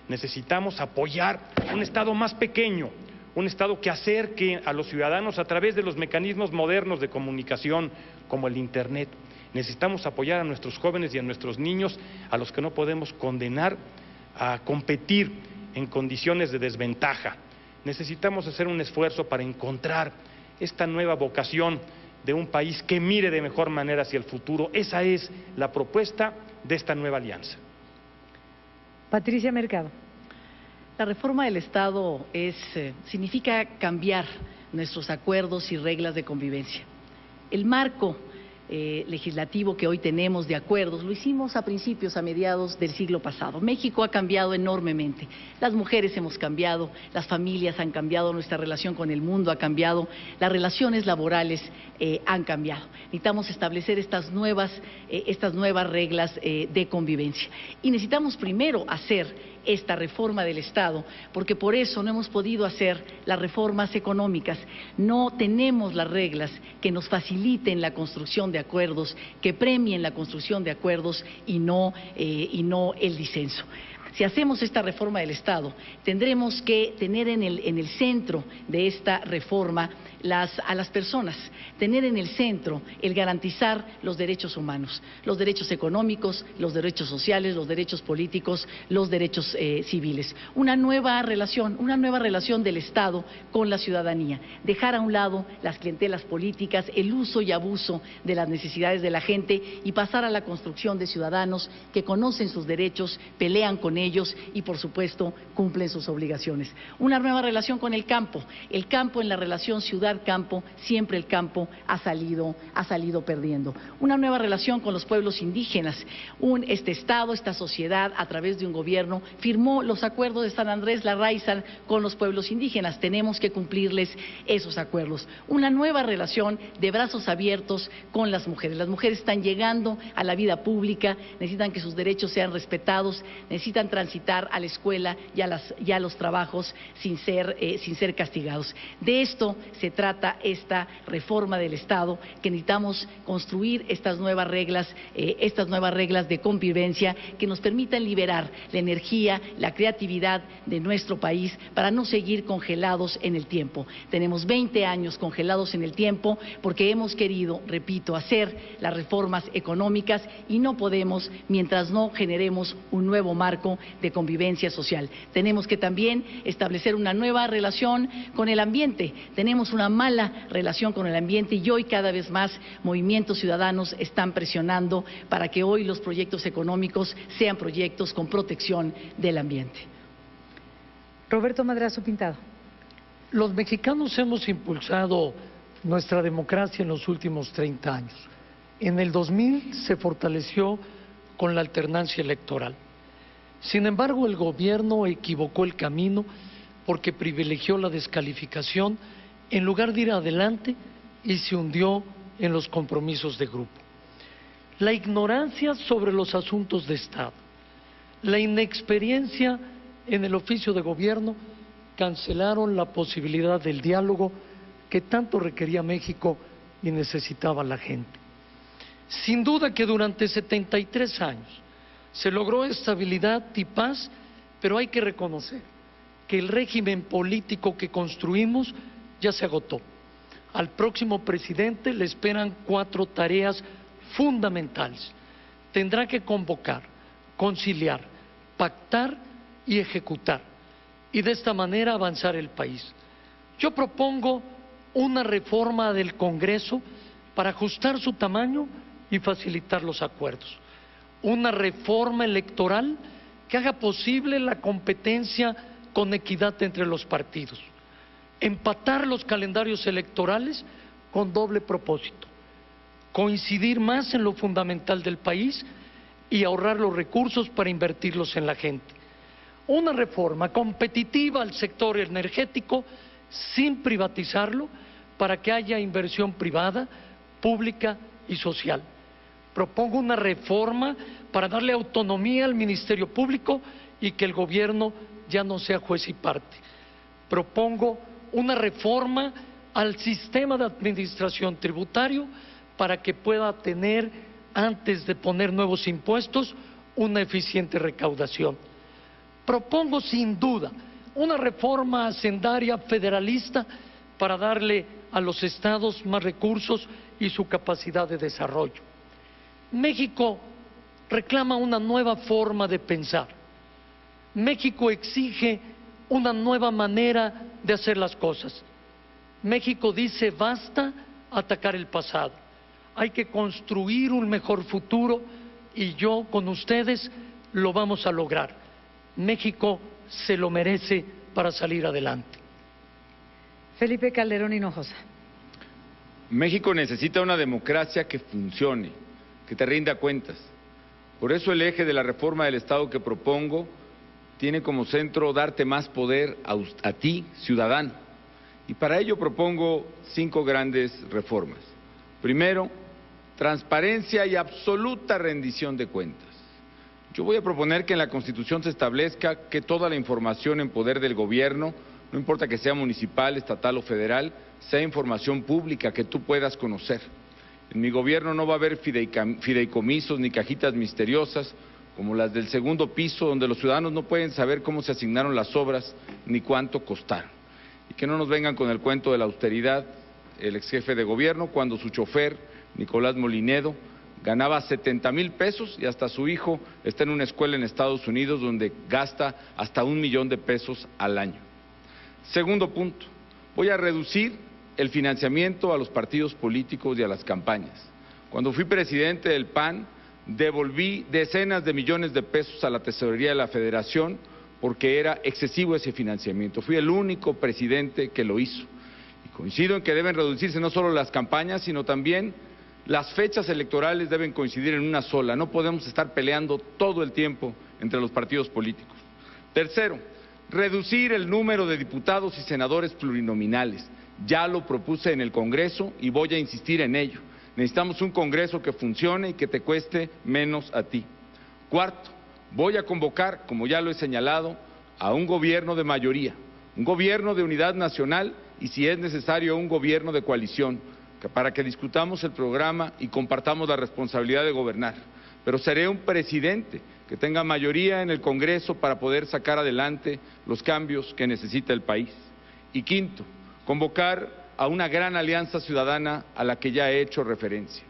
Necesitamos apoyar un Estado más pequeño, un Estado que acerque a los ciudadanos a través de los mecanismos modernos de comunicación como el Internet. Necesitamos apoyar a nuestros jóvenes y a nuestros niños, a los que no podemos condenar a competir en condiciones de desventaja. Necesitamos hacer un esfuerzo para encontrar esta nueva vocación de un país que mire de mejor manera hacia el futuro. Esa es la propuesta de esta nueva alianza. Patricia Mercado. La reforma del Estado significa cambiar nuestros acuerdos y reglas de convivencia. El marco legislativo que hoy tenemos de acuerdos, lo hicimos a mediados del siglo pasado. México ha cambiado enormemente. Las mujeres hemos cambiado, las familias han cambiado, nuestra relación con el mundo ha cambiado, las relaciones laborales han cambiado. Necesitamos establecer estas nuevas reglas de convivencia. Y necesitamos primero hacer esta reforma del Estado, porque por eso no hemos podido hacer las reformas económicas. No tenemos las reglas que nos faciliten la construcción de acuerdos, que premien la construcción de acuerdos y no el disenso. Si hacemos esta reforma del Estado, tendremos que tener en el centro de esta reforma a las personas, tener en el centro el garantizar los derechos humanos, los derechos económicos, los derechos sociales, los derechos políticos, los derechos civiles. Una nueva relación del Estado con la ciudadanía, dejar a un lado las clientelas políticas, el uso y abuso de las necesidades de la gente y pasar a la construcción de ciudadanos que conocen sus derechos, pelean con ellos y, por supuesto, cumplen sus obligaciones. Una nueva relación con el campo en la relación ciudad-campo, siempre el campo ha salido perdiendo. Una nueva relación con los pueblos indígenas. Este Estado, esta sociedad, a través de un gobierno, firmó los acuerdos de San Andrés Larraízar con los pueblos indígenas. Tenemos que cumplirles esos acuerdos. Una nueva relación de brazos abiertos con las mujeres. Las mujeres están llegando a la vida pública, necesitan que sus derechos sean respetados, necesitan transitar a la escuela y a los trabajos sin ser castigados. De esto se trata esta reforma del Estado, que necesitamos construir estas nuevas reglas de convivencia que nos permitan liberar la energía, la creatividad de nuestro país para no seguir congelados en el tiempo. Tenemos 20 años congelados en el tiempo porque hemos querido, repito, hacer las reformas económicas y no podemos mientras no generemos un nuevo marco de convivencia social. Tenemos que también establecer una nueva relación con el ambiente. Tenemos una mala relación con el ambiente y hoy cada vez más movimientos ciudadanos están presionando para que hoy los proyectos económicos sean proyectos con protección del ambiente. Roberto Madrazo Pintado. Los mexicanos hemos impulsado nuestra democracia en los últimos 30 años. En el 2000 se fortaleció con la alternancia electoral. Sin embargo, el gobierno equivocó el camino porque privilegió la descalificación en lugar de ir adelante y se hundió en los compromisos de grupo. La ignorancia sobre los asuntos de Estado, la inexperiencia en el oficio de gobierno cancelaron la posibilidad del diálogo que tanto requería México y necesitaba la gente. Sin duda que durante 73 años se logró estabilidad y paz, pero hay que reconocer que el régimen político que construimos ya se agotó. Al próximo presidente le esperan 4 tareas fundamentales. Tendrá que convocar, conciliar, pactar y ejecutar, y de esta manera avanzar el país. Yo propongo una reforma del Congreso para ajustar su tamaño y facilitar los acuerdos. una reforma electoral que haga posible la competencia con equidad entre los partidos, empatar los calendarios electorales con doble propósito: coincidir más en lo fundamental del país y ahorrar los recursos para invertirlos en la gente. Una reforma competitiva al sector energético sin privatizarlo, para que haya inversión privada, pública y social. Propongo una reforma para darle autonomía al Ministerio Público y que el gobierno ya no sea juez y parte. Propongo una reforma al sistema de administración tributario para que pueda tener, antes de poner nuevos impuestos, una eficiente recaudación. Propongo sin duda una reforma hacendaria federalista para darle a los estados más recursos y su capacidad de desarrollo. México reclama una nueva forma de pensar. México exige una nueva manera de hacer las cosas. México dice basta atacar el pasado. Hay que construir un mejor futuro y yo con ustedes lo vamos a lograr. México se lo merece para salir adelante. Felipe Calderón Hinojosa. México necesita una democracia que funcione, que te rinda cuentas. Por eso el eje de la reforma del Estado que propongo tiene como centro darte más poder a ti, ciudadano. Y para ello propongo 5 grandes reformas. Primero, transparencia y absoluta rendición de cuentas. Yo voy a proponer que en la Constitución se establezca que toda la información en poder del gobierno, no importa que sea municipal, estatal o federal, sea información pública que tú puedas conocer. En mi gobierno no va a haber fideicomisos ni cajitas misteriosas como las del segundo piso, donde los ciudadanos no pueden saber cómo se asignaron las obras ni cuánto costaron. Y que no nos vengan con el cuento de la austeridad, el ex jefe de gobierno, cuando su chofer, Nicolás Molinedo, ganaba 70,000 pesos y hasta su hijo está en una escuela en Estados Unidos donde gasta hasta 1 millón de pesos al año. Segundo punto, voy a reducir el financiamiento a los partidos políticos y a las campañas. Cuando fui presidente del PAN, devolví decenas de millones de pesos a la tesorería de la Federación porque era excesivo ese financiamiento. Fui el único presidente que lo hizo. Y coincido en que deben reducirse no solo las campañas, sino también las fechas electorales deben coincidir en una sola. No podemos estar peleando todo el tiempo entre los partidos políticos. Tercero, reducir el número de diputados y senadores plurinominales. Ya lo propuse en el Congreso y voy a insistir en ello. Necesitamos un Congreso que funcione y que te cueste menos a ti. Cuarto, voy a convocar, como ya lo he señalado, a un gobierno de mayoría, un gobierno de unidad nacional y, si es necesario, un gobierno de coalición, para que discutamos el programa y compartamos la responsabilidad de gobernar. Pero seré un presidente que tenga mayoría en el Congreso para poder sacar adelante los cambios que necesita el país. Y quinto, convocar a una gran alianza ciudadana a la que ya he hecho referencia.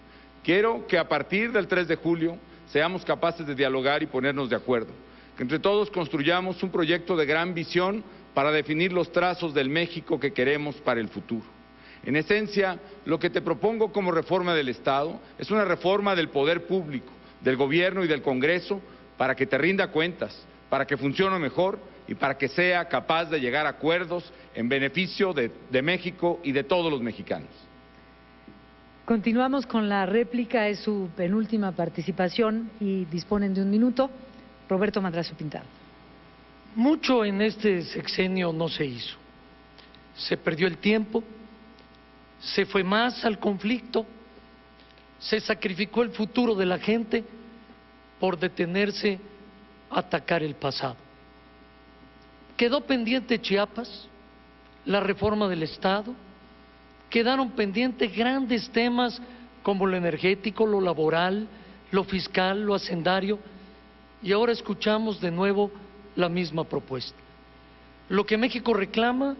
Quiero que a partir del 3 de julio seamos capaces de dialogar y ponernos de acuerdo, que entre todos construyamos un proyecto de gran visión para definir los trazos del México que queremos para el futuro. En esencia, lo que te propongo como reforma del Estado es una reforma del poder público, del gobierno y del Congreso para que te rinda cuentas, para que funcione mejor y para que sea capaz de llegar a acuerdos en beneficio de México y de todos los mexicanos. Continuamos con la réplica, es su penúltima participación y disponen de 1 minuto. Roberto Madrazo Pintado. Mucho en este sexenio no se hizo. Se perdió el tiempo, se fue más al conflicto, se sacrificó el futuro de la gente por detenerse a atacar el pasado. Quedó pendiente Chiapas, la reforma del Estado, quedaron pendientes grandes temas como lo energético, lo laboral, lo fiscal, lo hacendario, y ahora escuchamos de nuevo la misma propuesta. Lo que México reclama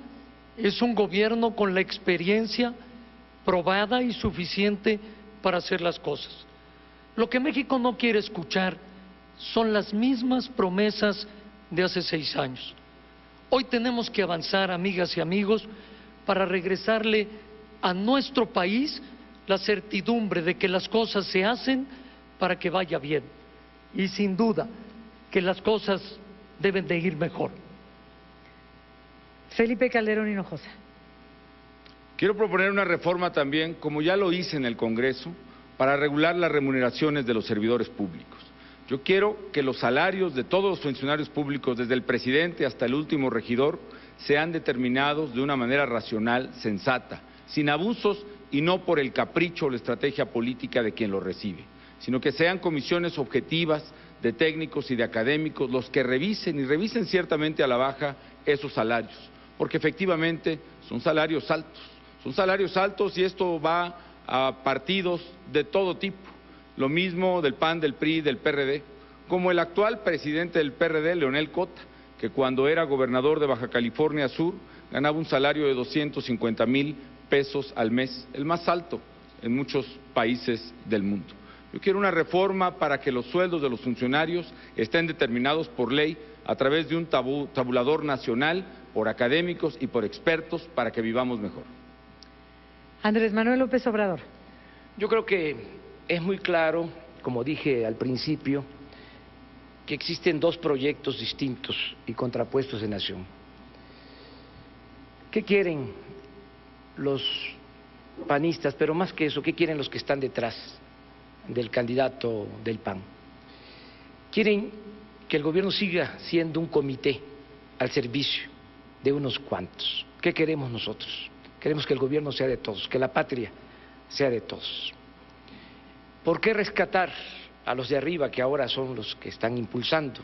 es un gobierno con la experiencia probada y suficiente para hacer las cosas. Lo que México no quiere escuchar son las mismas promesas de hace 6 años. Hoy tenemos que avanzar, amigas y amigos, para regresarle a nuestro país la certidumbre de que las cosas se hacen para que vaya bien. y sin duda que las cosas deben de ir mejor. Felipe Calderón Hinojosa. Quiero proponer una reforma también, como ya lo hice en el Congreso, para regular las remuneraciones de los servidores públicos. Yo quiero que los salarios de todos los funcionarios públicos, desde el presidente hasta el último regidor, sean determinados de una manera racional, sensata, sin abusos y no por el capricho o la estrategia política de quien lo recibe, sino que sean comisiones objetivas de técnicos y de académicos los que revisen y revisen ciertamente a la baja esos salarios, porque efectivamente son salarios altos y esto va a partidos de todo tipo, lo mismo del PAN, del PRI, del PRD, como el actual presidente del PRD, Leonel Cota, que cuando era gobernador de Baja California Sur ganaba un salario de 250,000 pesos al mes, el más alto en muchos países del mundo. Yo quiero una reforma para que los sueldos de los funcionarios estén determinados por ley a través de un tabulador nacional, por académicos y por expertos, para que vivamos mejor. Andrés Manuel López Obrador. Yo creo que es muy claro, como dije al principio, que existen dos proyectos distintos y contrapuestos de nación. ¿Qué quieren los panistas? Pero más que eso, ¿qué quieren los que están detrás del candidato del PAN? Quieren que el gobierno siga siendo un comité al servicio de unos cuantos. ¿Qué queremos nosotros? Queremos que el gobierno sea de todos, que la patria sea de todos. ¿Por qué rescatar a los de arriba, que ahora son los que están impulsando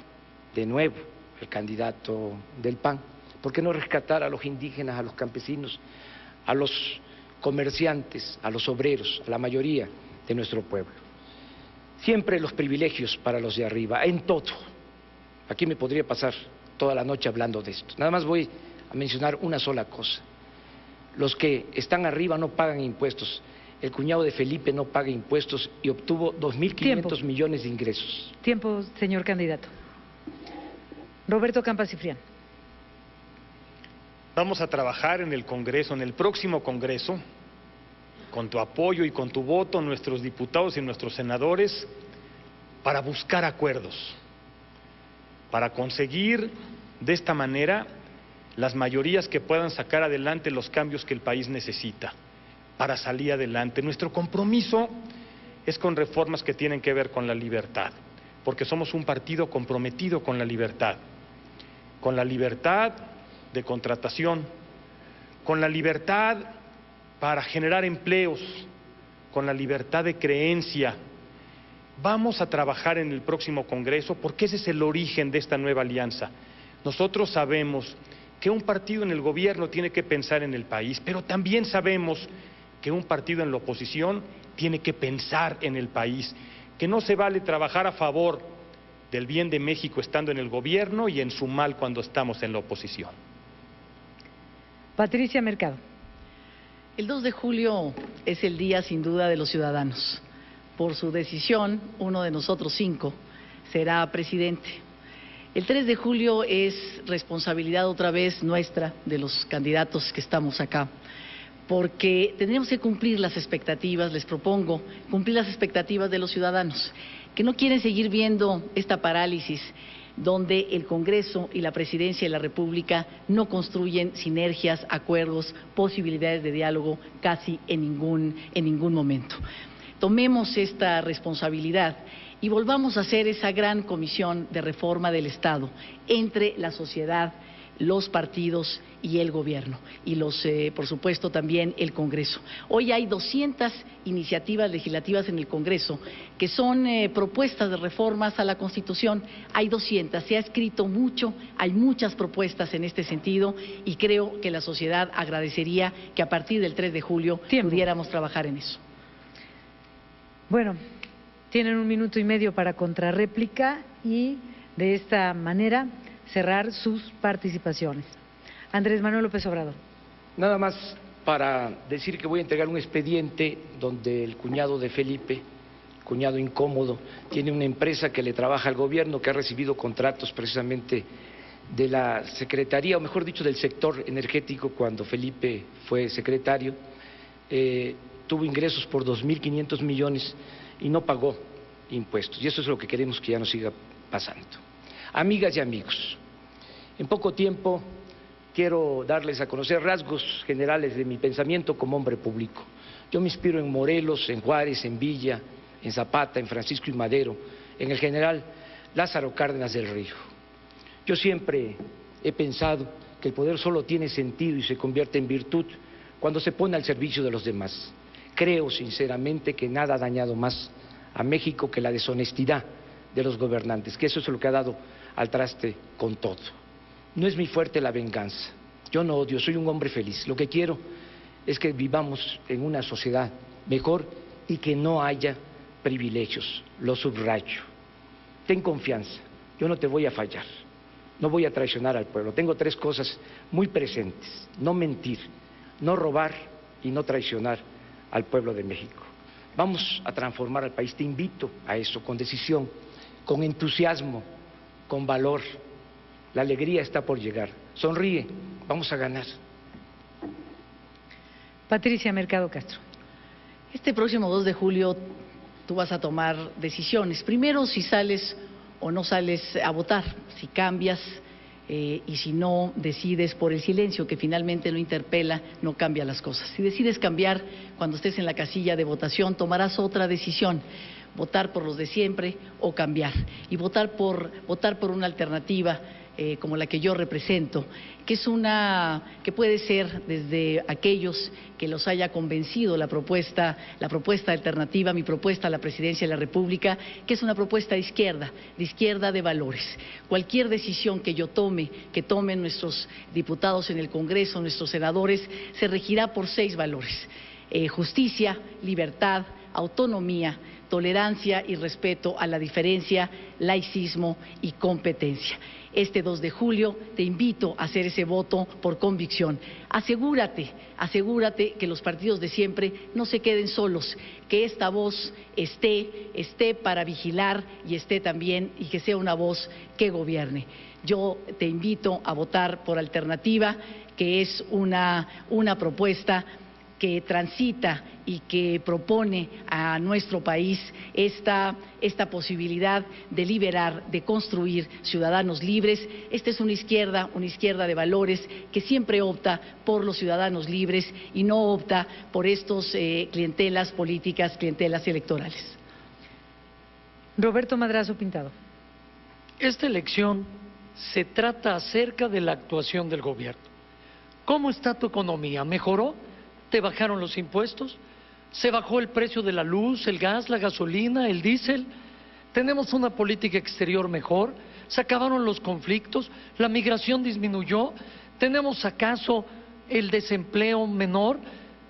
de nuevo el candidato del PAN? ¿Por qué no rescatar a los indígenas, a los campesinos, a los comerciantes, a los obreros, a la mayoría de nuestro pueblo? Siempre los privilegios para los de arriba, en todo. Aquí me podría pasar toda la noche hablando de esto. Nada más voy a mencionar una sola cosa. Los que están arriba no pagan impuestos. El cuñado de Felipe no paga impuestos y obtuvo 2.500 millones de ingresos. Tiempo, señor candidato. Roberto Campa Cifrián. Vamos a trabajar en el Congreso, en el próximo Congreso, con tu apoyo y con tu voto, nuestros diputados y nuestros senadores, para buscar acuerdos, para conseguir de esta manera las mayorías que puedan sacar adelante los cambios que el país necesita para salir adelante. Nuestro compromiso es con reformas que tienen que ver con la libertad, porque somos un partido comprometido con la libertad de contratación, con la libertad para generar empleos, con la libertad de creencia. Vamos a trabajar en el próximo Congreso porque ese es el origen de esta nueva alianza. Nosotros sabemos que un partido en el gobierno tiene que pensar en el país, pero también sabemos que un partido en la oposición tiene que pensar en el país, que no se vale trabajar a favor del bien de México estando en el gobierno y en su mal cuando estamos en la oposición. Patricia Mercado. El 2 de julio es el día sin duda de los ciudadanos. Por su decisión, uno de nosotros 5 será presidente. El 3 de julio es responsabilidad otra vez nuestra, de los candidatos que estamos acá, porque tendremos que cumplir las expectativas, les propongo, cumplir las expectativas de los ciudadanos, que no quieren seguir viendo esta parálisis donde el Congreso y la Presidencia de la República no construyen sinergias, acuerdos, posibilidades de diálogo casi en ningún momento. Tomemos esta responsabilidad y volvamos a hacer esa gran comisión de reforma del Estado entre la sociedad, los partidos y el gobierno y por supuesto también el Congreso. Hoy hay 200 iniciativas legislativas en el Congreso que son propuestas de reformas a la Constitución. Hay 200, se ha escrito mucho, hay muchas propuestas en este sentido y creo que la sociedad agradecería que a partir del 3 de julio pudiéramos trabajar en eso. Bueno, tienen 1 minuto y medio para contrarréplica y de esta manera cerrar sus participaciones. Andrés Manuel López Obrador. Nada más para decir que voy a entregar un expediente donde el cuñado de Felipe, cuñado incómodo, tiene una empresa que le trabaja al gobierno, que ha recibido contratos precisamente de la Secretaría, o mejor dicho, del sector energético cuando Felipe fue secretario. Tuvo ingresos por 2.500 millones y no pagó impuestos. Y eso es lo que queremos que ya no siga pasando. Amigas y amigos, en poco tiempo quiero darles a conocer rasgos generales de mi pensamiento como hombre público. Yo me inspiro en Morelos, en Juárez, en Villa, en Zapata, en Francisco y Madero, en el general Lázaro Cárdenas del Río. Yo siempre he pensado que el poder solo tiene sentido y se convierte en virtud cuando se pone al servicio de los demás. Creo sinceramente que nada ha dañado más a México que la deshonestidad de los gobernantes, que eso es lo que ha dado al traste con todo. No es mi fuerte la venganza, yo no odio, soy un hombre feliz. Lo que quiero es que vivamos en una sociedad mejor y que no haya privilegios, lo subrayo. Ten confianza, yo no te voy a fallar, no voy a traicionar al pueblo. Tengo 3 cosas muy presentes: no mentir, no robar y no traicionar al pueblo de México. Vamos a transformar al país, te invito a eso, con decisión, con entusiasmo, con valor. La alegría está por llegar. Sonríe, vamos a ganar. Patricia Mercado Castro. Este próximo 2 de julio tú vas a tomar decisiones. Primero, si sales o no sales a votar, si cambias y si no decides por el silencio, que finalmente no interpela, no cambia las cosas. Si decides cambiar cuando estés en la casilla de votación, tomarás otra decisión: votar por los de siempre o cambiar. Y votar por una alternativa como la que yo represento, que puede ser desde aquellos que los haya convencido la propuesta alternativa, mi propuesta a la presidencia de la República, que es una propuesta de izquierda de valores. Cualquier decisión que yo tome, que tomen nuestros diputados en el Congreso, nuestros senadores, se regirá por 6 valores: justicia, libertad, autonomía, tolerancia y respeto a la diferencia, laicismo y competencia. Este 2 de julio te invito a hacer ese voto por convicción. Asegúrate que los partidos de siempre no se queden solos, que esta voz esté para vigilar y esté también, y que sea una voz que gobierne. Yo te invito a votar por Alternativa, que es una propuesta que transita y que propone a nuestro país esta posibilidad de liberar, de construir ciudadanos libres. Esta es una izquierda de valores que siempre opta por los ciudadanos libres y no opta por estos clientelas políticas, clientelas electorales. Roberto Madrazo Pintado. Esta elección se trata acerca de la actuación del gobierno. ¿Cómo está tu economía? ¿Mejoró? ¿Te bajaron los impuestos? ¿Se bajó el precio de la luz, el gas, la gasolina, el diésel? ¿Tenemos una política exterior mejor? ¿Se acabaron los conflictos? ¿La migración disminuyó? ¿Tenemos acaso el desempleo menor?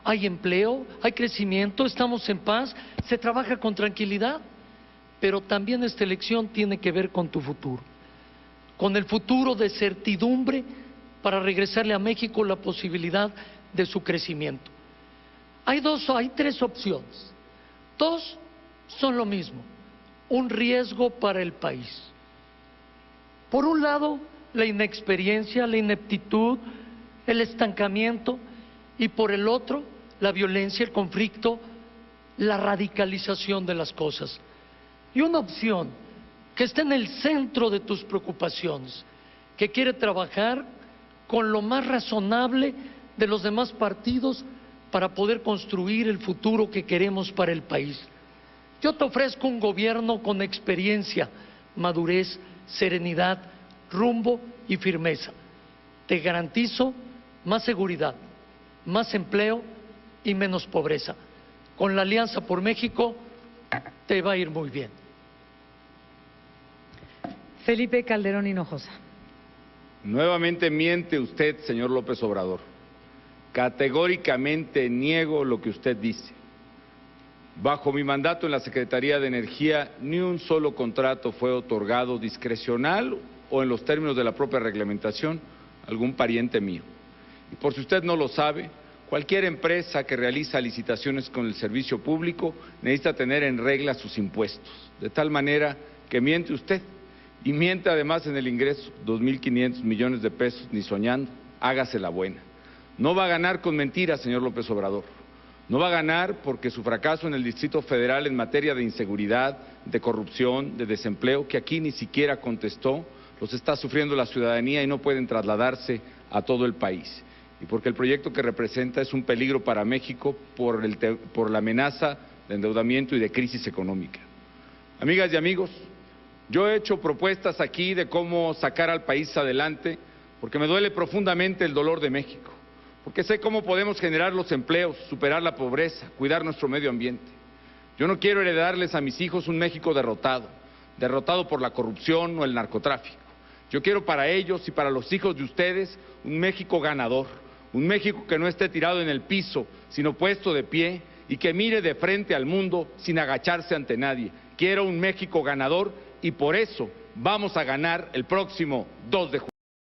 ¿Hay empleo? ¿Hay crecimiento? ¿Estamos en paz? ¿Se trabaja con tranquilidad? Pero también esta elección tiene que ver con tu futuro, con el futuro de certidumbre para regresarle a México la posibilidad de su crecimiento. Hay 3 opciones. 2 son lo mismo: un riesgo para el país. Por un lado, la inexperiencia, la ineptitud, el estancamiento, y por el otro, la violencia, el conflicto, la radicalización de las cosas. Y una opción que está en el centro de tus preocupaciones, que quiere trabajar con lo más razonable de los demás partidos para poder construir el futuro que queremos para el país. Yo te ofrezco un gobierno con experiencia, madurez, serenidad, rumbo y firmeza. Te garantizo más seguridad, más empleo y menos pobreza. Con la Alianza por México te va a ir muy bien. Felipe Calderón Hinojosa. Nuevamente miente usted, señor López Obrador. Categóricamente niego lo que usted dice. Bajo mi mandato en la Secretaría de Energía, ni un solo contrato fue otorgado discrecional o en los términos de la propia reglamentación a algún pariente mío. Y por si usted no lo sabe, cualquier empresa que realiza licitaciones con el servicio público necesita tener en regla sus impuestos, de tal manera que miente usted, y miente además en el ingreso, 2.500 millones de pesos, ni soñando, hágase la buena. No va a ganar con mentiras, señor López Obrador. No va a ganar porque su fracaso en el Distrito Federal en materia de inseguridad, de corrupción, de desempleo, que aquí ni siquiera contestó, los está sufriendo la ciudadanía y no pueden trasladarse a todo el país. Y porque el proyecto que representa es un peligro para México por la amenaza de endeudamiento y de crisis económica. Amigas y amigos, yo he hecho propuestas aquí de cómo sacar al país adelante, porque me duele profundamente el dolor de México, porque sé cómo podemos generar los empleos, superar la pobreza, cuidar nuestro medio ambiente. Yo no quiero heredarles a mis hijos un México derrotado por la corrupción o el narcotráfico. Yo quiero para ellos y para los hijos de ustedes un México ganador, un México que no esté tirado en el piso, sino puesto de pie y que mire de frente al mundo sin agacharse ante nadie. Quiero un México ganador y por eso vamos a ganar el próximo 2 de julio.